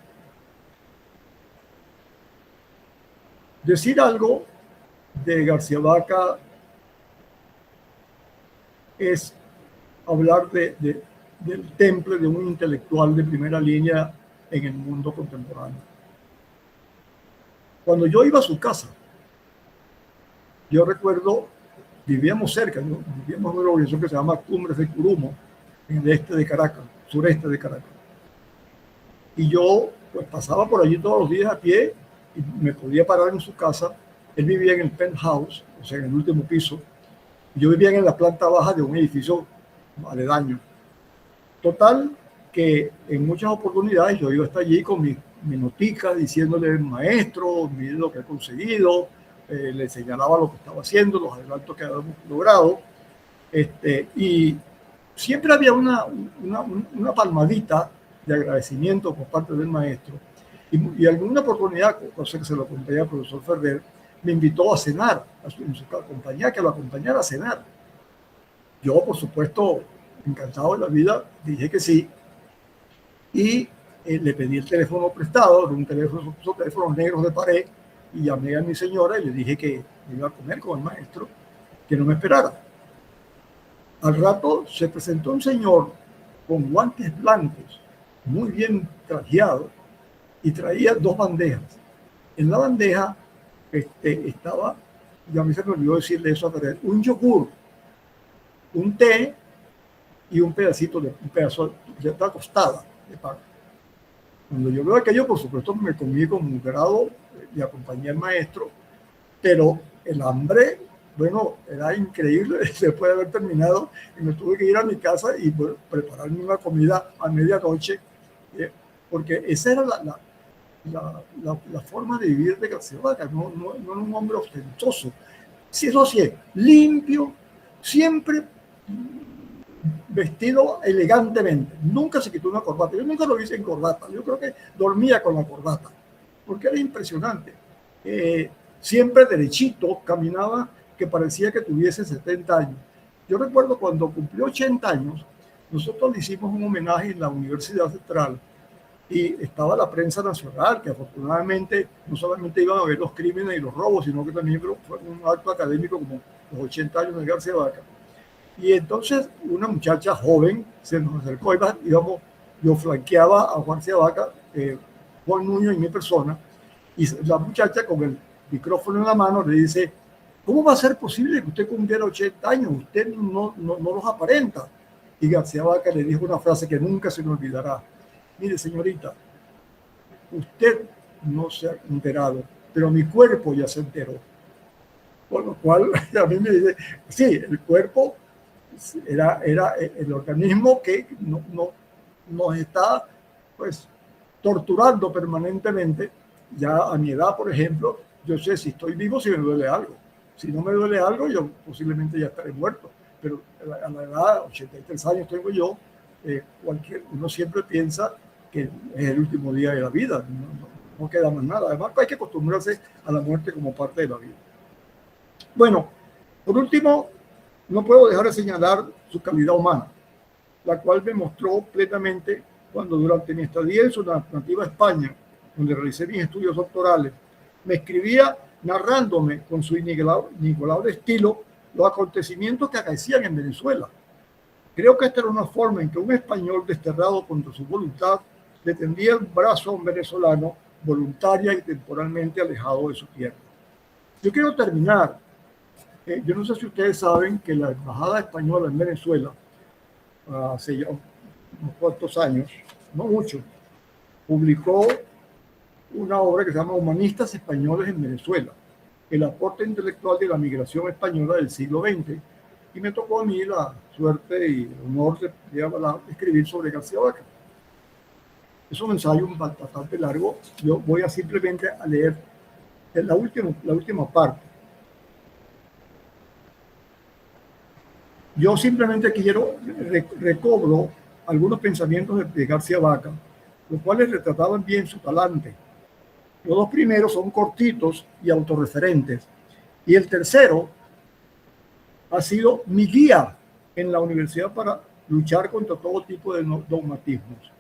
Decir algo de García Vaca es hablar del temple de un intelectual de primera línea en el mundo contemporáneo. Cuando yo iba a su casa, yo recuerdo, vivíamos cerca, ¿no? Vivíamos en una organización que se llama Cumbres de Curumo, en el este de Caracas, sureste de Caracas. Y yo pues pasaba por allí todos los días a pie y me podía parar en su casa. Él vivía en el penthouse, o sea, en el último piso. Y yo vivía en la planta baja de un edificio aledaño. Total, que en muchas oportunidades yo iba hasta allí con mi notica diciéndole, maestro, mire lo que he conseguido, le señalaba lo que estaba haciendo, los adelantos que habíamos logrado, y siempre había una palmadita de agradecimiento por parte del maestro, y alguna oportunidad, cosa que se lo conté al profesor Ferrer, me invitó a cenar en su compañía, que lo acompañara a cenar. Yo, por supuesto, encantado de la vida, dije que sí, y le pedí el teléfono prestado, un teléfono, esos teléfonos negros de pared, y llamé a mi señora y le dije que iba a comer con el maestro, que no me esperara. Al rato se presentó un señor con guantes blancos, muy bien trajeado, y traía dos bandejas. En la bandeja estaba, ya a mí se me olvidó decirle eso a Ferrer, un yogur, un té y un pedazo de tostada de pan. Cuando yo veo aquello, por supuesto, me comí con un grado y acompañé al maestro, pero el hambre, bueno, era increíble después de haber terminado, y me tuve que ir a mi casa y bueno, prepararme una comida a medianoche, porque esa era la forma de vivir de García Vaca, no era un hombre ostentoso. Sí, eso sí, limpio, siempre vestido elegantemente, nunca se quitó una corbata. Yo nunca lo vi en corbata, yo creo que dormía con la corbata, porque era impresionante. Siempre derechito, caminaba que parecía que tuviese 70 años. Yo recuerdo cuando cumplió 80 años, nosotros le hicimos un homenaje en la Universidad Central y estaba la prensa nacional, que afortunadamente no solamente iban a ver los crímenes y los robos, sino que también fue un acto académico como los 80 años de García Vaca. Y entonces una muchacha joven se nos acercó, yo flanqueaba a García Vaca, Juan Nuño y mi persona, Y la muchacha con el micrófono en la mano le dice, ¿cómo va a ser posible que usted cumpliera 80 años? Usted no los aparenta. Y García Vaca le dijo una frase que nunca se me olvidará. Mire, señorita, usted no se ha enterado, pero mi cuerpo ya se enteró. Por lo cual, a mí me dice, sí, el cuerpo era el organismo que nos está, pues, torturando permanentemente. Ya a mi edad, por ejemplo, yo sé si estoy vivo, si me duele algo. Si no me duele algo, yo posiblemente ya estaré muerto. Pero a la edad, 83 años tengo yo, uno siempre piensa que es el último día de la vida, no queda más nada. Además, hay que acostumbrarse a la muerte como parte de la vida. Bueno, por último, no puedo dejar de señalar su calidad humana, la cual me mostró plenamente cuando durante mi estadía en su nativa España, donde realicé mis estudios doctorales, me escribía narrándome con su inigualable estilo los acontecimientos que acaecían en Venezuela. Creo que esta era una forma en que un español desterrado contra su voluntad le tendía el brazo a un venezolano voluntaria y temporalmente alejado de su tierra. Yo quiero terminar. Yo no sé si ustedes saben que la Embajada Española en Venezuela, hace ya unos cuantos años, no mucho, publicó una obra que se llama Humanistas Españoles en Venezuela, el aporte intelectual de la migración española del siglo XX, y me tocó a mí la suerte y el honor de escribir sobre García Vaca. Es un ensayo bastante largo. Yo voy a simplemente a leer la última parte. Yo simplemente recobro algunos pensamientos de García Vaca, los cuales retrataban bien su talante. Los dos primeros son cortitos y autorreferentes, y el tercero ha sido mi guía en la universidad para luchar contra todo tipo de dogmatismos.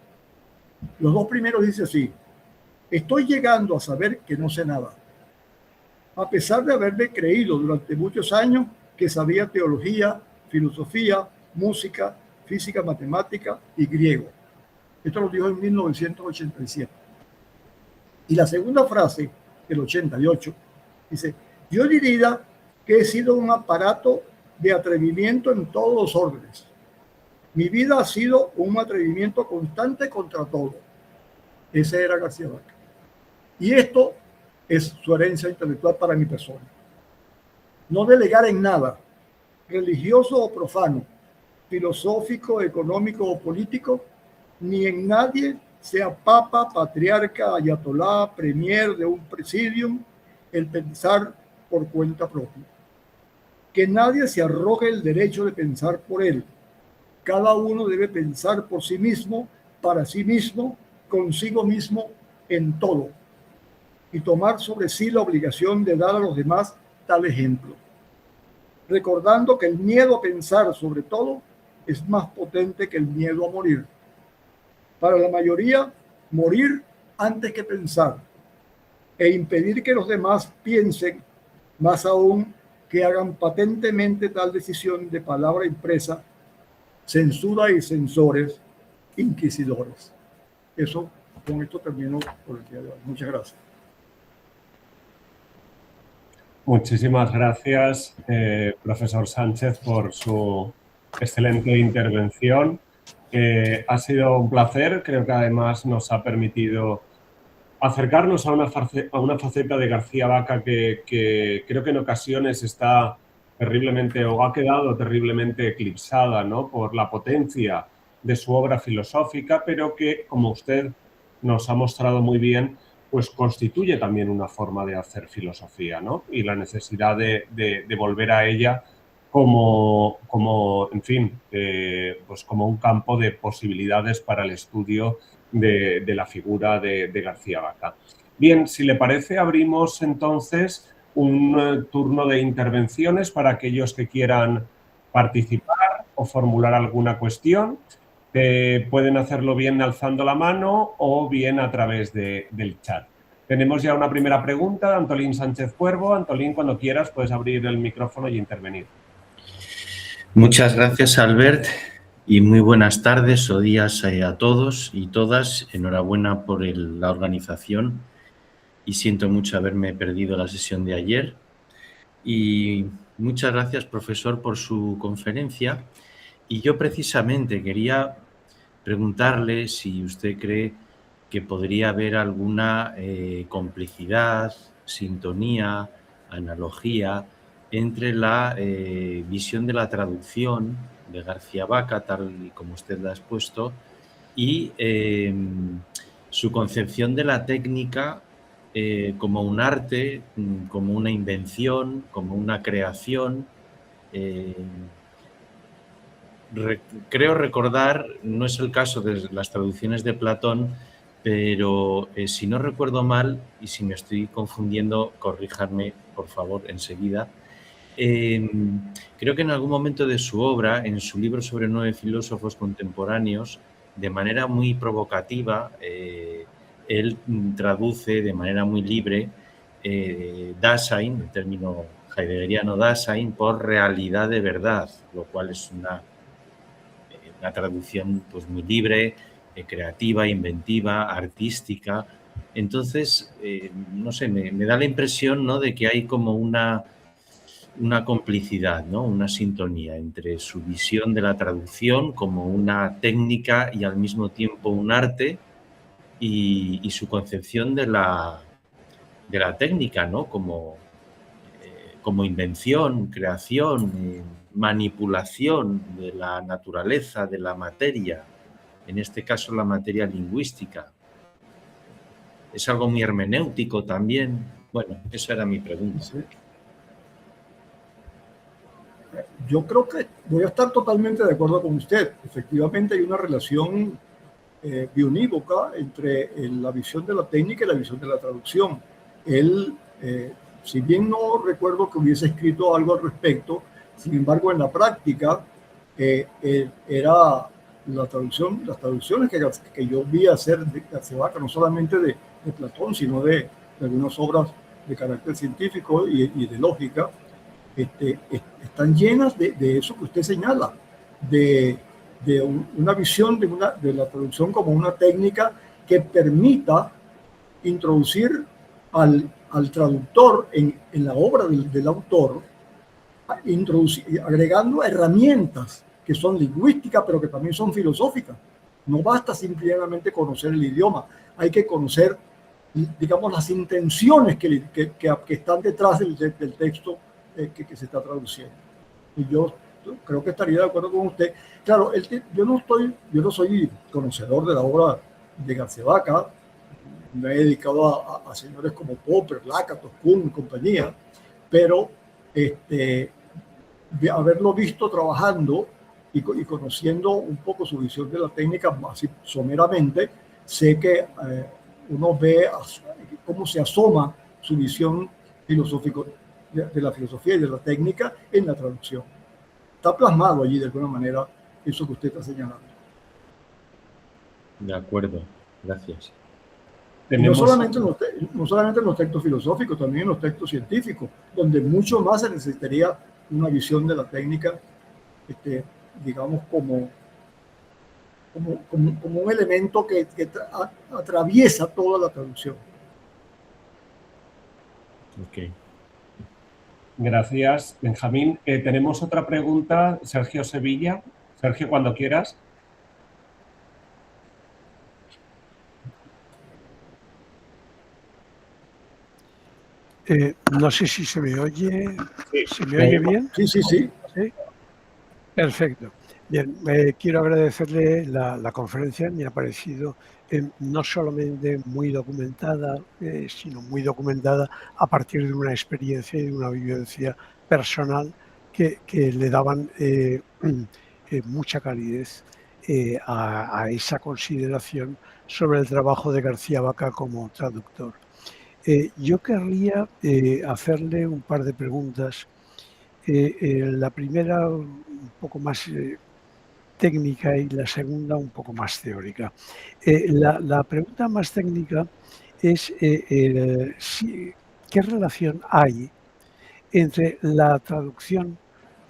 Los dos primeros dice así: estoy llegando a saber que no sé nada, a pesar de haberme creído durante muchos años que sabía teología, filosofía, música, física, matemática y griego. Esto lo dijo en 1987. Y la segunda frase, del 88, dice: yo diría que he sido un aparato de atrevimiento en todos los órdenes. Mi vida ha sido un atrevimiento constante contra todo. Ese era García Vaca. Y esto es su herencia intelectual para mi persona. No delegar en nada, religioso o profano, filosófico, económico o político, ni en nadie, sea papa, patriarca, ayatolá, premier de un presidium, el pensar por cuenta propia. Que nadie se arrogue el derecho de pensar por él. Cada uno debe pensar por sí mismo, para sí mismo, consigo mismo, en todo, y tomar sobre sí la obligación de dar a los demás tal ejemplo, recordando que el miedo a pensar sobre todo es más potente que el miedo a morir. Para la mayoría, morir antes que pensar, e impedir que los demás piensen, más aún que hagan patentemente tal decisión de palabra impresa, censura y censores, inquisidores. Con esto termino por el día de hoy. Muchas gracias. Muchísimas gracias, profesor Sánchez, por su excelente intervención. Ha sido un placer. Creo que además nos ha permitido acercarnos a una faceta de García Vaca que creo que en ocasiones está terriblemente, o ha quedado terriblemente eclipsada, ¿no?, por la potencia de su obra filosófica, pero que, como usted nos ha mostrado muy bien, pues constituye también una forma de hacer filosofía, ¿no? Y la necesidad de volver a ella como en fin, pues como un campo de posibilidades para el estudio de la figura de García Vaca. Bien, si le parece, abrimos entonces un turno de intervenciones para aquellos que quieran participar o formular alguna cuestión. Pueden hacerlo bien alzando la mano o bien a través del chat. Tenemos ya una primera pregunta de Antolín Sánchez Cuervo. Antolín, cuando quieras puedes abrir el micrófono y intervenir. Muchas gracias, Albert, y muy buenas tardes o días a todos y todas. Enhorabuena por la organización y siento mucho haberme perdido la sesión de ayer. Y muchas gracias, profesor, por su conferencia. Y yo precisamente quería preguntarle si usted cree que podría haber alguna complicidad, sintonía, analogía entre la visión de la traducción de García Vaca, tal y como usted la ha expuesto, y su concepción de la técnica como un arte, como una invención, como una creación. Creo recordar, no es el caso de las traducciones de Platón, pero si no recuerdo mal, y si me estoy confundiendo, corríjanme, por favor, enseguida. Creo que en algún momento de su obra, en su libro sobre 9 filósofos contemporáneos, de manera muy provocativa, él traduce de manera muy libre Dasein, el término heideggeriano Dasein, por realidad de verdad, lo cual es una traducción pues, muy libre, creativa, inventiva, artística. Entonces, no sé, me da la impresión, ¿no?, de que hay como una complicidad, ¿no?, una sintonía entre su visión de la traducción como una técnica y al mismo tiempo un arte y su concepción de la técnica, ¿no?, como invención, creación, manipulación de la naturaleza, de la materia, en este caso la materia lingüística. Es algo muy hermenéutico también. Bueno, esa era mi pregunta. Sí. Yo creo que voy a estar totalmente de acuerdo con usted. Efectivamente hay una relación bionívoca entre la visión de la técnica y la visión de la traducción. Él, si bien no recuerdo que hubiese escrito algo al respecto, sin embargo en la práctica era las traducciones que yo vi hacer de García Vaca, no solamente de Platón, sino de algunas obras de carácter científico y de lógica, están llenas de eso que usted señala, de una visión de la traducción como una técnica que permita introducir al traductor en la obra del autor, agregando herramientas que son lingüísticas, pero que también son filosóficas. No basta simplemente conocer el idioma, hay que conocer, digamos, las intenciones que están detrás del texto que se está traduciendo. Y yo creo que estaría de acuerdo con usted. Claro, yo no soy conocedor de la obra de García Vaca, me he dedicado a señores como Popper, Lakatos, Kuhn y compañía, pero de haberlo visto trabajando y conociendo un poco su visión de la técnica, así someramente, sé que uno ve cómo se asoma su visión filosófica de la filosofía y de la técnica en la traducción. Está plasmado allí de alguna manera eso que usted está señalando. De acuerdo, gracias. No solamente en los textos filosóficos, también en los textos científicos, donde mucho más se necesitaría una visión de la técnica, digamos, como un elemento que atraviesa toda la traducción. Ok. Gracias, Benjamín. Tenemos otra pregunta, Sergio Sevilla. Sergio, cuando quieras. No sé si se me oye. Sí, ¿Se me oye bien? Sí. ¿Sí? Perfecto. Bien, quiero agradecerle la conferencia. Me ha parecido no solamente muy documentada, sino muy documentada a partir de una experiencia y de una vivencia personal que le daban mucha calidez a esa consideración sobre el trabajo de García Vaca como traductor. Yo querría hacerle un par de preguntas. La primera un poco más técnica y la segunda un poco más teórica. La pregunta más técnica es ¿qué relación hay entre la traducción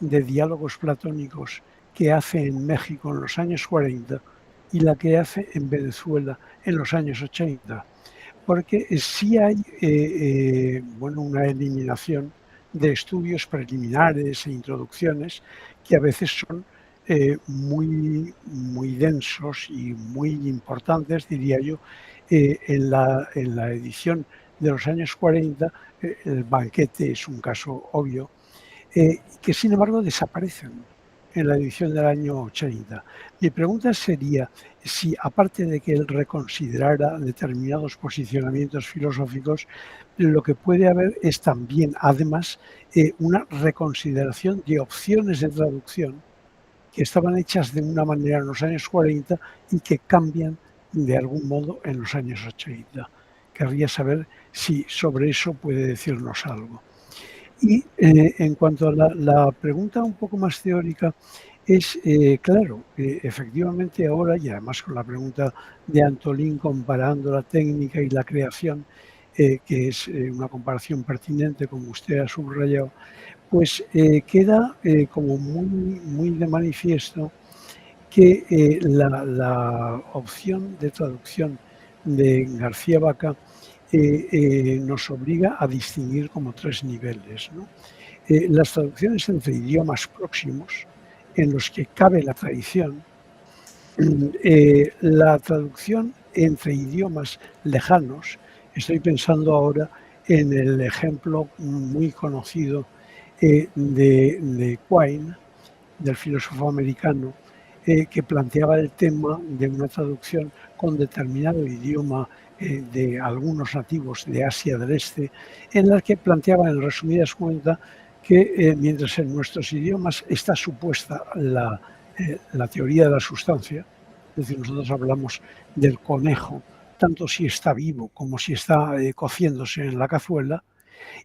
de diálogos platónicos que hace en México en los años 40 y la que hace en Venezuela en los años 80? porque sí hay bueno, una eliminación de estudios preliminares e introducciones que a veces son muy densos y muy importantes, diría yo. En la edición de los años 40, el banquete es un caso obvio, que sin embargo desaparecen en la edición del año 80. Mi pregunta sería si, aparte de que él reconsiderara determinados posicionamientos filosóficos, lo que puede haber es también, además, una reconsideración de opciones de traducción que estaban hechas de una manera en los años 40 y que cambian de algún modo en los años 80. Querría saber si sobre eso puede decirnos algo. Y en cuanto a la pregunta un poco más teórica, es claro, efectivamente ahora, y además con la pregunta de Antolín comparando la técnica y la creación, que es una comparación pertinente, como usted ha subrayado, pues queda como muy de manifiesto que la opción de traducción de García Vaca nos obliga a distinguir como tres niveles, ¿no? Las traducciones entre idiomas próximos, en los que cabe la tradición, la traducción entre idiomas lejanos. Estoy pensando ahora en el ejemplo muy conocido de Quine, del filósofo americano, que planteaba el tema de una traducción con determinado idioma de algunos nativos de Asia del Este, en la que planteaba en resumidas cuentas que mientras en nuestros idiomas está supuesta la teoría de la sustancia, es decir, nosotros hablamos del conejo, tanto si está vivo como si está cociéndose en la cazuela,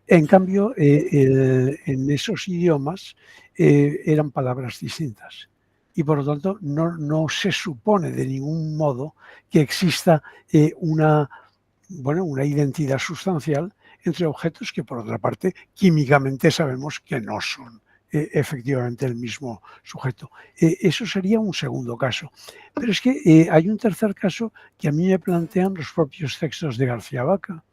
en cambio, en esos idiomas eran palabras distintas. Y por lo tanto, no se supone de ningún modo que exista una identidad sustancial entre objetos que, por otra parte, químicamente sabemos que no son efectivamente el mismo sujeto. Eso sería un segundo caso. Pero es que hay un tercer caso que a mí me plantean los propios textos de García Vaca.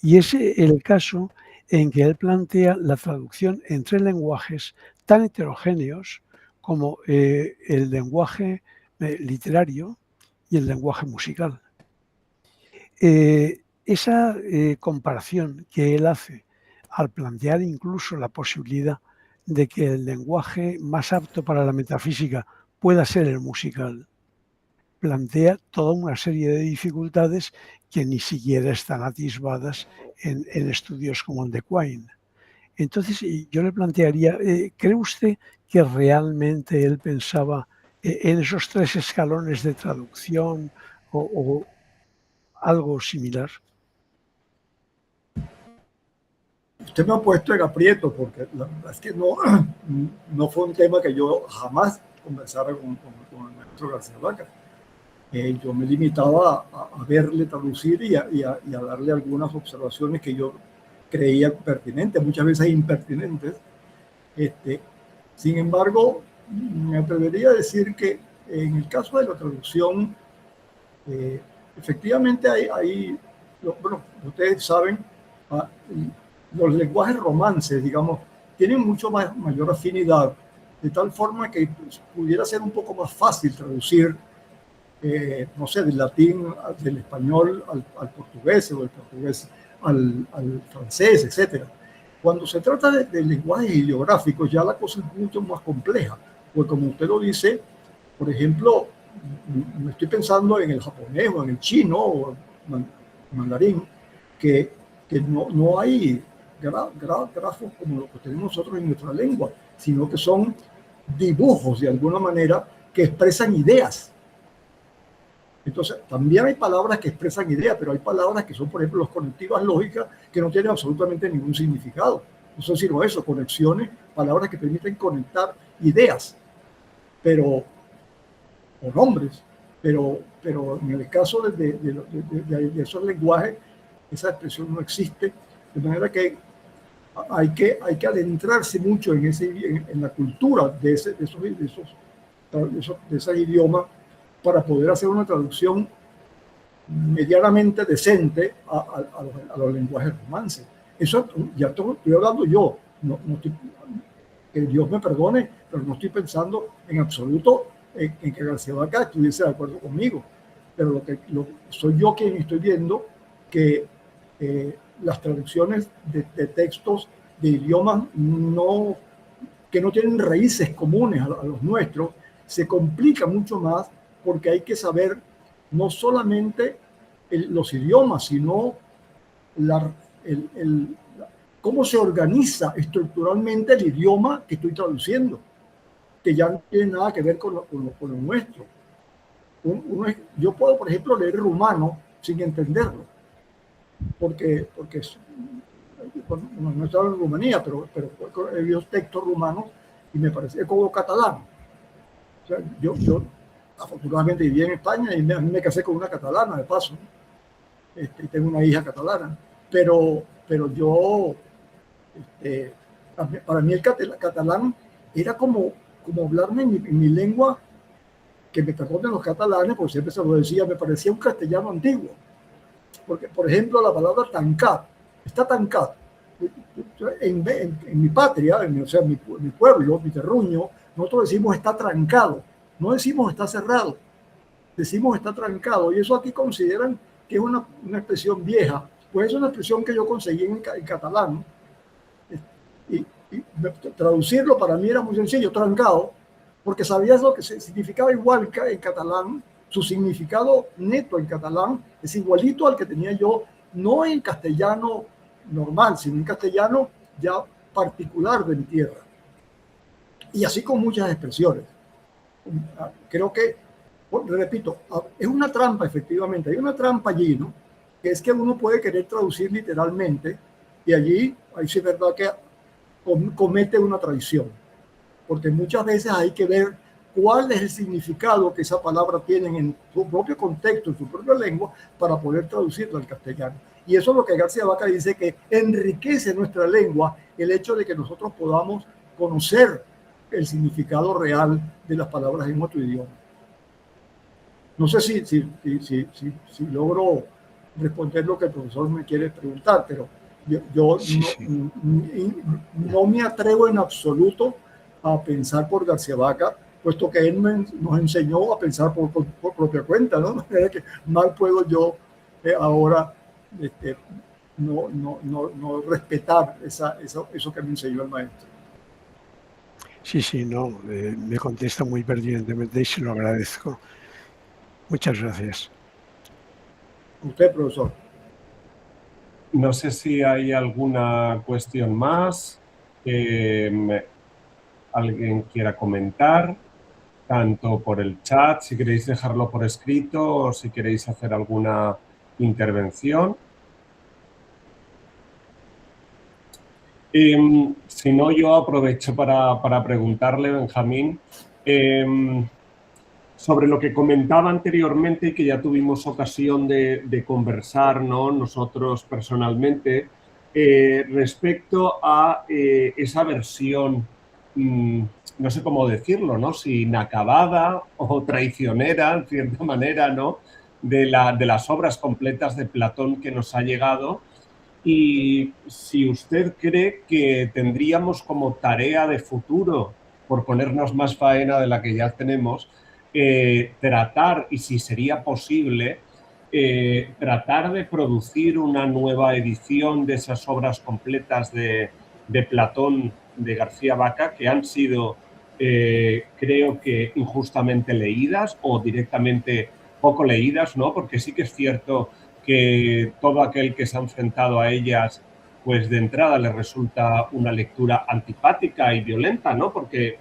Y es el caso en que él plantea la traducción entre lenguajes tan heterogéneos como el lenguaje literario y el lenguaje musical. Esa comparación que él hace al plantear incluso la posibilidad de que el lenguaje más apto para la metafísica pueda ser el musical, plantea toda una serie de dificultades que ni siquiera están atisbadas en estudios como el de Quine. Entonces, yo le plantearía, ¿cree usted que realmente él pensaba en esos tres escalones de traducción o algo similar? Usted me ha puesto en aprieto porque la verdad es que no fue un tema que yo jamás conversara con el maestro García Vaca. Yo me limitaba a verle traducir y a darle algunas observaciones que yo creía pertinentes, muchas veces impertinentes. Sin embargo, me atrevería a decir que en el caso de la traducción, efectivamente bueno, ustedes saben, los lenguajes romances, digamos, tienen mucho mayor afinidad, de tal forma que pudiera ser un poco más fácil traducir no sé, del latín, del español al portugués, o del portugués al francés, etc. Cuando se trata de lenguajes ideográficos, ya la cosa es mucho más compleja, porque como usted lo dice, por ejemplo, me estoy pensando en el japonés o en el chino o mandarín, que no hay grafos como los que tenemos nosotros en nuestra lengua, sino que son dibujos de alguna manera que expresan ideas. Entonces, también hay palabras que expresan ideas, pero hay palabras que son, por ejemplo, las conectivas lógicas, que no tienen absolutamente ningún significado. No sé si eso, conexiones, palabras que permiten conectar ideas, o nombres, pero en el caso de esos lenguajes, esa expresión no existe, de manera que hay que adentrarse mucho en la cultura de esos idiomas para poder hacer una traducción medianamente decente a los lenguajes romances. Eso ya estoy hablando yo, no estoy, que Dios me perdone, pero no estoy pensando en absoluto en que García Vaca estuviese de acuerdo conmigo, pero soy yo quien estoy viendo que las traducciones de textos de idiomas que no tienen raíces comunes a los nuestros se complica mucho más, porque hay que saber no solamente los idiomas, sino cómo se organiza estructuralmente el idioma que estoy traduciendo, que ya no tiene nada que ver con lo nuestro. Yo puedo, por ejemplo, leer rumano sin entenderlo, porque no estaba en Rumanía, pero he visto textos rumanos y me parece como catalán. O sea, yo afortunadamente viví en España y me casé con una catalana, de paso, ¿no? Y tengo una hija catalana, pero yo, para mí el catalán era como hablarme en mi lengua, que me perdonen los catalanes, porque siempre se lo decía, me parecía un castellano antiguo. Porque, por ejemplo, la palabra tancat, está tancat. En mi patria, o sea, mi pueblo, mi terruño, nosotros decimos está trancado, no decimos está cerrado, decimos está trancado, y eso aquí consideran que es una expresión vieja. Pues es una expresión que yo conseguí en catalán, y traducirlo para mí era muy sencillo, trancado, porque sabías lo que significaba igual que en catalán. Su significado neto en catalán es igualito al que tenía yo, no en castellano normal, sino en castellano ya particular de mi tierra. Y así con muchas expresiones. Creo que, repito, es una trampa, efectivamente. Hay una trampa allí, ¿no? Que es que uno puede querer traducir literalmente, y allí sí es verdad que comete una traición. Porque muchas veces hay que ver cuál es el significado que esa palabra tiene en su propio contexto, en su propia lengua, para poder traducirla al castellano. Y eso es lo que García Vaca dice, que enriquece nuestra lengua el hecho de que nosotros podamos conocer el significado real de las palabras en otro idioma. No sé si logro responder lo que el profesor me quiere preguntar, pero yo no me atrevo en absoluto a pensar por García Vaca, puesto que él nos enseñó a pensar por propia cuenta, ¿no? Que mal puedo yo ahora no respetar eso que me enseñó el maestro. Sí, no, me contesta muy pertinentemente y se lo agradezco. Muchas gracias. Usted, profesor. No sé si hay alguna cuestión más que alguien quiera comentar, tanto por el chat, si queréis dejarlo por escrito o si queréis hacer alguna intervención. Si no, yo aprovecho para preguntarle, Benjamín, sobre lo que comentaba anteriormente y que ya tuvimos ocasión de conversar, ¿no?, nosotros personalmente, respecto a esa versión, no sé cómo decirlo, ¿no?, si inacabada o traicionera, en cierta manera, ¿no?, de las obras completas de Platón que nos ha llegado. Y si usted cree que tendríamos como tarea de futuro, por ponernos más faena de la que ya tenemos, tratar, y si sería posible, tratar de producir una nueva edición de esas obras completas de Platón, de García Vaca, que han sido, creo que, injustamente leídas o directamente poco leídas, ¿no? Porque sí que es cierto que todo aquel que se ha enfrentado a ellas, pues de entrada le resulta una lectura antipática y violenta, ¿no? Porque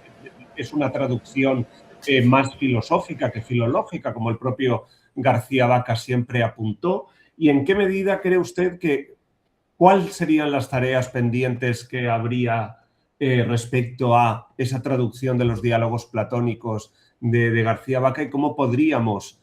es una traducción más filosófica que filológica, como el propio García Vaca siempre apuntó. ¿Y en qué medida cree usted cuáles serían las tareas pendientes que habría respecto a esa traducción de los diálogos platónicos de García Vaca y cómo podríamos,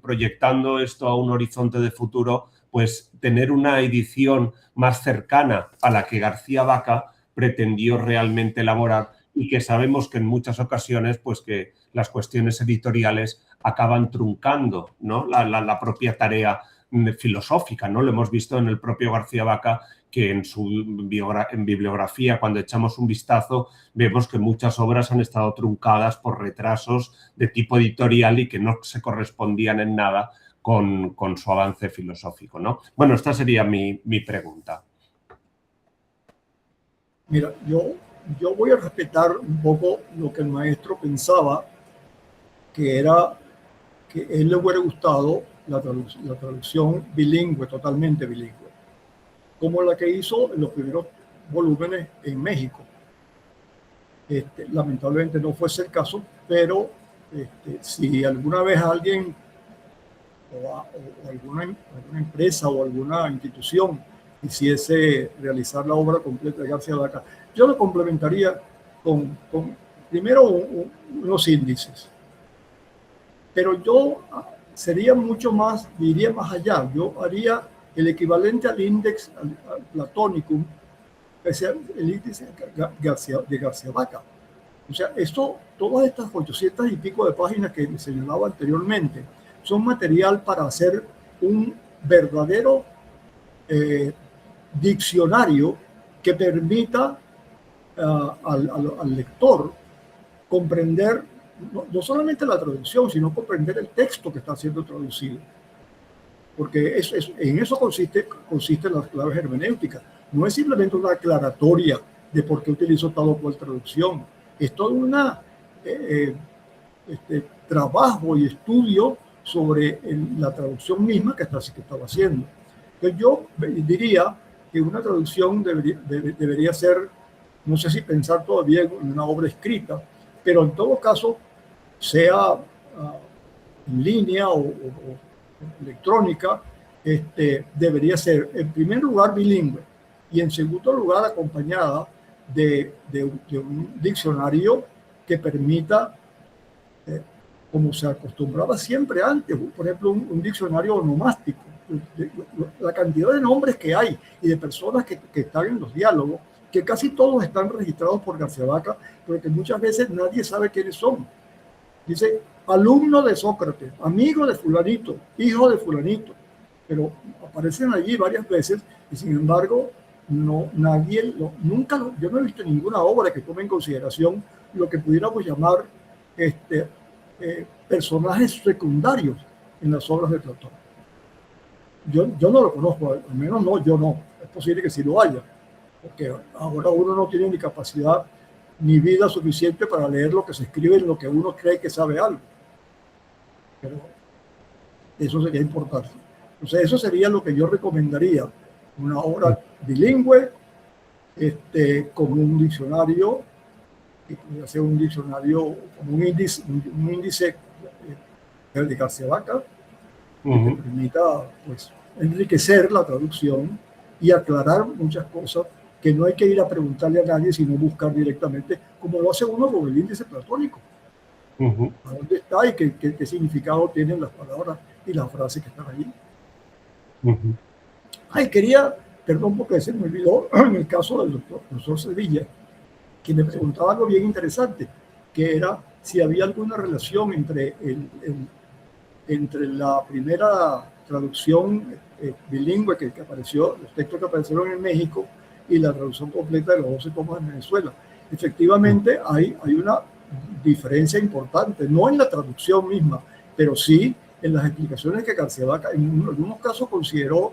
proyectando esto a un horizonte de futuro, pues tener una edición más cercana a la que García Vaca pretendió realmente elaborar y que sabemos que en muchas ocasiones pues que las cuestiones editoriales acaban truncando, ¿no?, la propia tarea filosófica, ¿no? Lo hemos visto en el propio García Vaca, que en su bibliografía, cuando echamos un vistazo, vemos que muchas obras han estado truncadas por retrasos de tipo editorial y que no se correspondían en nada con su avance filosófico, ¿no? Bueno, esta sería mi pregunta. Mira, yo voy a respetar un poco lo que el maestro pensaba, que era que a él le hubiera gustado la traducción bilingüe, totalmente bilingüe, como la que hizo en los primeros volúmenes en México. Lamentablemente no fue ese el caso, pero si alguna vez alguien o alguna empresa o alguna institución quisiese realizar la obra completa de García Vaca, yo lo complementaría con primero unos índices. Pero yo sería mucho más, iría más allá. Yo haría el equivalente al índice al Platonicum, el índice de García Vaca. O sea, todas estas 800 y pico de páginas que señalaba anteriormente son material para hacer un verdadero diccionario que permita al lector comprender no solamente la traducción, sino comprender el texto que está siendo traducido. Porque en eso consiste la clave hermenéutica. No es simplemente una aclaratoria de por qué utilizo tal o cual traducción. Es todo un trabajo y estudio sobre la traducción misma que estaba haciendo. Entonces yo diría que una traducción debería ser, no sé si pensar todavía en una obra escrita, pero en todo caso, sea en línea o electrónica, debería ser en primer lugar bilingüe y en segundo lugar acompañada de un diccionario que permita, como se acostumbraba siempre antes, por ejemplo, un diccionario onomástico. La cantidad de nombres que hay y de personas que están en los diálogos, que casi todos están registrados por García Vaca, pero que muchas veces nadie sabe quiénes son. Dice, alumno de Sócrates, amigo de fulanito, hijo de fulanito, pero aparecen allí varias veces y sin embargo yo no he visto ninguna obra que tome en consideración lo que pudiéramos llamar personajes secundarios en las obras de Platón. Yo no lo conozco, al menos yo no. Es posible que sí lo haya, porque ahora uno no tiene ni capacidad ni vida suficiente para leer lo que se escribe en lo que uno cree que sabe algo. Pero eso sería importante. Entonces, eso sería lo que yo recomendaría. Una obra bilingüe, como un diccionario, que podría ser un diccionario, como un índice de García Vaca, que permita pues, enriquecer la traducción y aclarar muchas cosas que no hay que ir a preguntarle a nadie, sino buscar directamente, como lo hace uno con el índice platónico. ¿A dónde está y qué significado tienen las palabras y las frases que están allí? Perdón porque se me olvidó, en el caso del profesor Sevilla, que me preguntaba algo bien interesante, que era si había alguna relación entre la primera traducción bilingüe que apareció, los textos que aparecieron en México, y la traducción completa de los 12 tomos en Venezuela. Efectivamente, hay una diferencia importante, no en la traducción misma, pero sí en las explicaciones que García Vaca en algunos casos consideró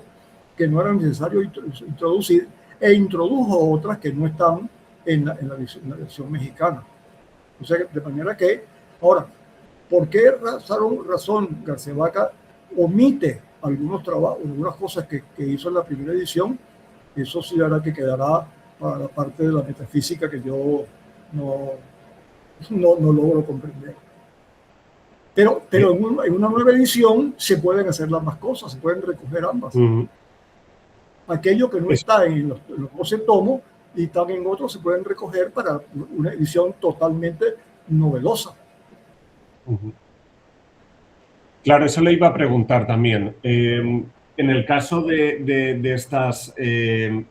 que no era necesario introducir, e introdujo otras que no están en la versión mexicana. O sea, de manera que, ahora, ¿por qué razón García Vaca omite algunos trabajos, algunas cosas que hizo en la primera edición? Eso sí, ahora que quedará para la parte de la metafísica que yo no logro comprender. Pero en una nueva edición se pueden hacer las más cosas, se pueden recoger ambas. Aquello que no está en los 12 tomos y están en otros se pueden recoger para una edición totalmente novedosa. Claro, eso le iba a preguntar también. En el caso de estas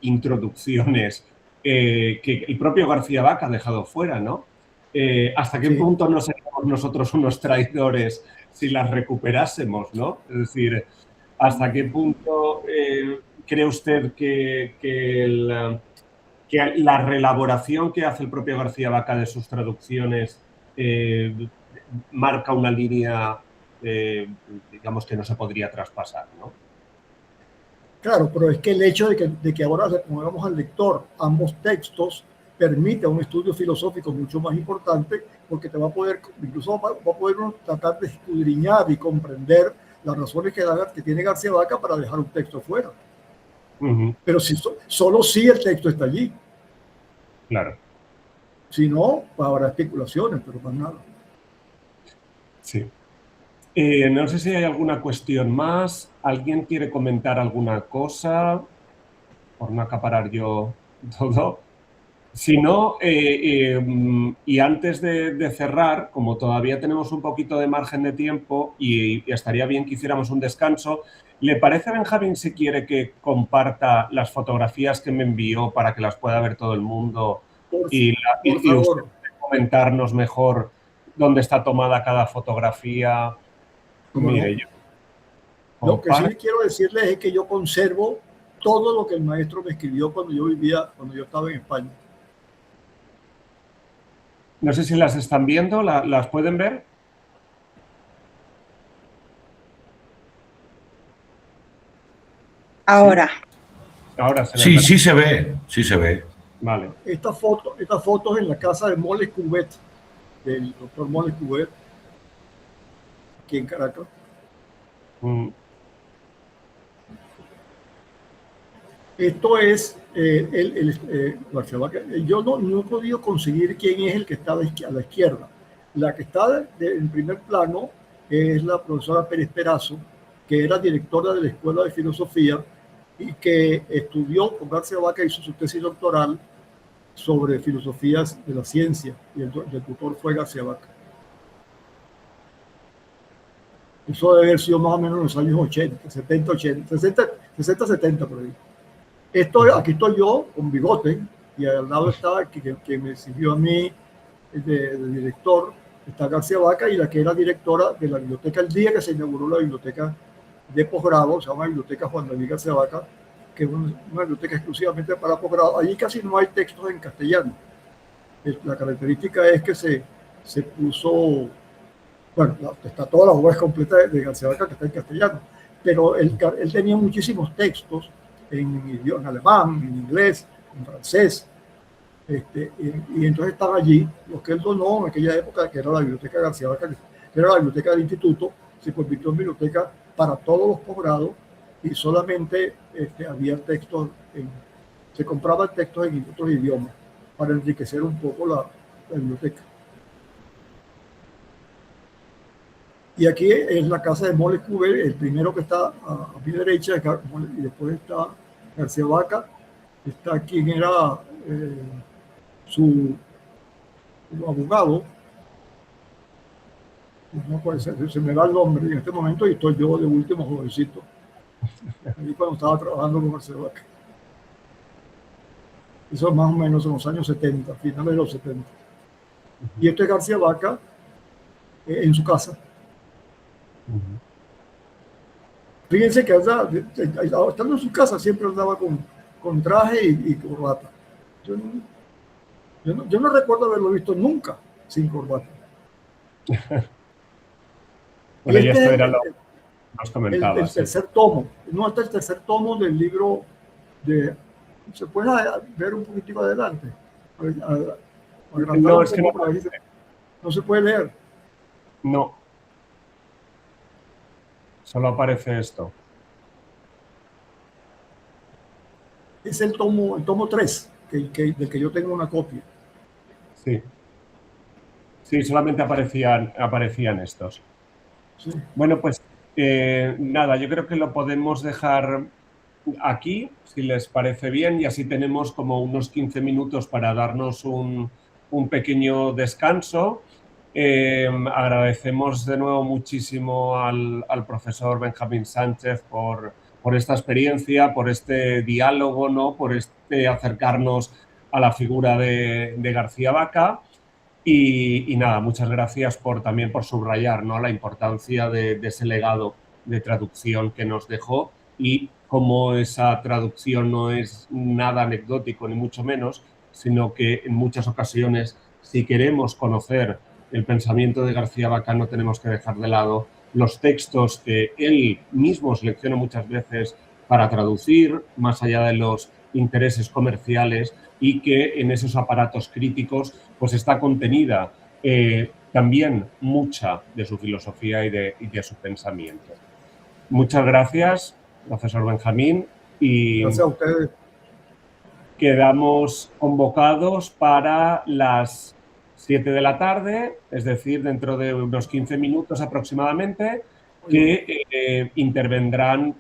introducciones que el propio García Vaca ha dejado fuera, ¿no? ¿Hasta qué punto no seríamos nosotros unos traidores si las recuperásemos, ¿no? Es decir, ¿hasta qué punto cree usted que la reelaboración que hace el propio García Vaca de sus traducciones marca una línea, digamos, que no se podría traspasar, ¿no? Claro, pero es que el hecho de que ahora le pongamos al lector ambos textos permite un estudio filosófico mucho más importante, porque te va a poder, incluso va a poder uno tratar de escudriñar y comprender las razones que tiene García Vaca para dejar un texto fuera. Pero solo si el texto está allí. Claro. Si no, pues habrá especulaciones, pero más nada. Sí. No sé si hay alguna cuestión más. ¿Alguien quiere comentar alguna cosa? Por no acaparar yo todo. Si no, y antes de cerrar, como todavía tenemos un poquito de margen de tiempo y estaría bien que hiciéramos un descanso, ¿le parece, Benjamín, si quiere que comparta las fotografías que me envió para que las pueda ver todo el mundo y usted comentarnos mejor dónde está tomada cada fotografía? Mire, lo que sí quiero decirles es que yo conservo todo lo que el maestro me escribió cuando yo estaba en España. No sé si las están viendo, ¿las pueden ver? Ahora. Sí. Ahora se ve. Sí, sí se ve, sí se ve. Vale. Estas fotos en la casa de Moles Cubet, del doctor Moles Cubet, aquí en Caracas. Esto es García Vaca. Yo no he podido conseguir quién es el que está a la izquierda. La que está en primer plano es la profesora Pérez Perazo, que era directora de la Escuela de Filosofía y que estudió con García Vaca, hizo su tesis doctoral sobre filosofías de la ciencia, y el tutor fue García Vaca. Eso debe haber sido más o menos en los años 80, 70, 80, 60, 70 por ahí. Aquí estoy yo con bigote y al lado está que me sirvió a mí de director, está García Vaca, y la que era directora de la biblioteca el día que se inauguró la biblioteca de posgrado, se llama Biblioteca Juan David García Vaca, que es una biblioteca exclusivamente para posgrado. Allí casi no hay textos en castellano. La característica es que se puso, bueno, está toda la obra completa de García Vaca que está en castellano, pero él tenía muchísimos textos en alemán, en inglés, en francés, y entonces están allí los que él donó en aquella época, que era la biblioteca García Vaca, que era la biblioteca del instituto, se convirtió en biblioteca para todos los posgrados y solamente había textos, se compraban textos en otros idiomas para enriquecer un poco la biblioteca. Y aquí es la casa de Moles Cubet, el primero que está a mi derecha, y después está García Vaca, está quien era su abogado, no puede ser, se me da el nombre en este momento y estoy yo de último jovencito, ahí cuando estaba trabajando con García Vaca. Eso más o menos en los años 70, finales de los 70. Y esto es García Vaca en su casa. Fíjense que estando en su casa siempre andaba con traje y corbata. Yo no recuerdo haberlo visto nunca sin corbata. Bueno, y esto era lo que nos comentabas. El tercer tomo. No, está el tercer tomo del libro de... ¿Se puede ver un poquitico adelante? No, es que no se puede leer. No. Solo aparece esto. Es el tomo 3, del que yo tengo una copia. Sí. Sí, solamente aparecían estos. Sí. Bueno, pues nada, yo creo que lo podemos dejar aquí, si les parece bien, y así tenemos como unos 15 minutos para darnos un pequeño descanso. Agradecemos de nuevo muchísimo al profesor Benjamín Sánchez por esta experiencia, por este diálogo, ¿no? Por acercarnos a la figura de García Vaca. Y nada, muchas gracias también por subrayar, ¿no?, la importancia de ese legado de traducción que nos dejó y cómo esa traducción no es nada anecdótico, ni mucho menos, sino que en muchas ocasiones, si queremos conocer el pensamiento de García Vaca, no tenemos que dejar de lado los textos que él mismo selecciona muchas veces para traducir, más allá de los intereses comerciales, y que en esos aparatos críticos pues está contenida también mucha de su filosofía y de su pensamiento. Muchas gracias, profesor Benjamín, y Gracias a ustedes. quedamos convocados para las 7 de la tarde, es decir, dentro de unos 15 minutos aproximadamente, que intervendrán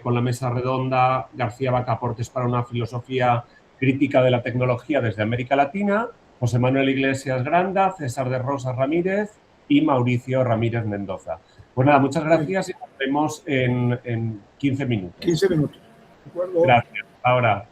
con la mesa redonda García Vaca, aportes para una filosofía crítica de la tecnología desde América Latina, José Manuel Iglesias Granda, César de Rosas Ramírez y Mauricio Ramírez Mendoza. Pues nada, muchas gracias y nos vemos en 15 minutos. 15 minutos. ¿De acuerdo? Gracias. Ahora.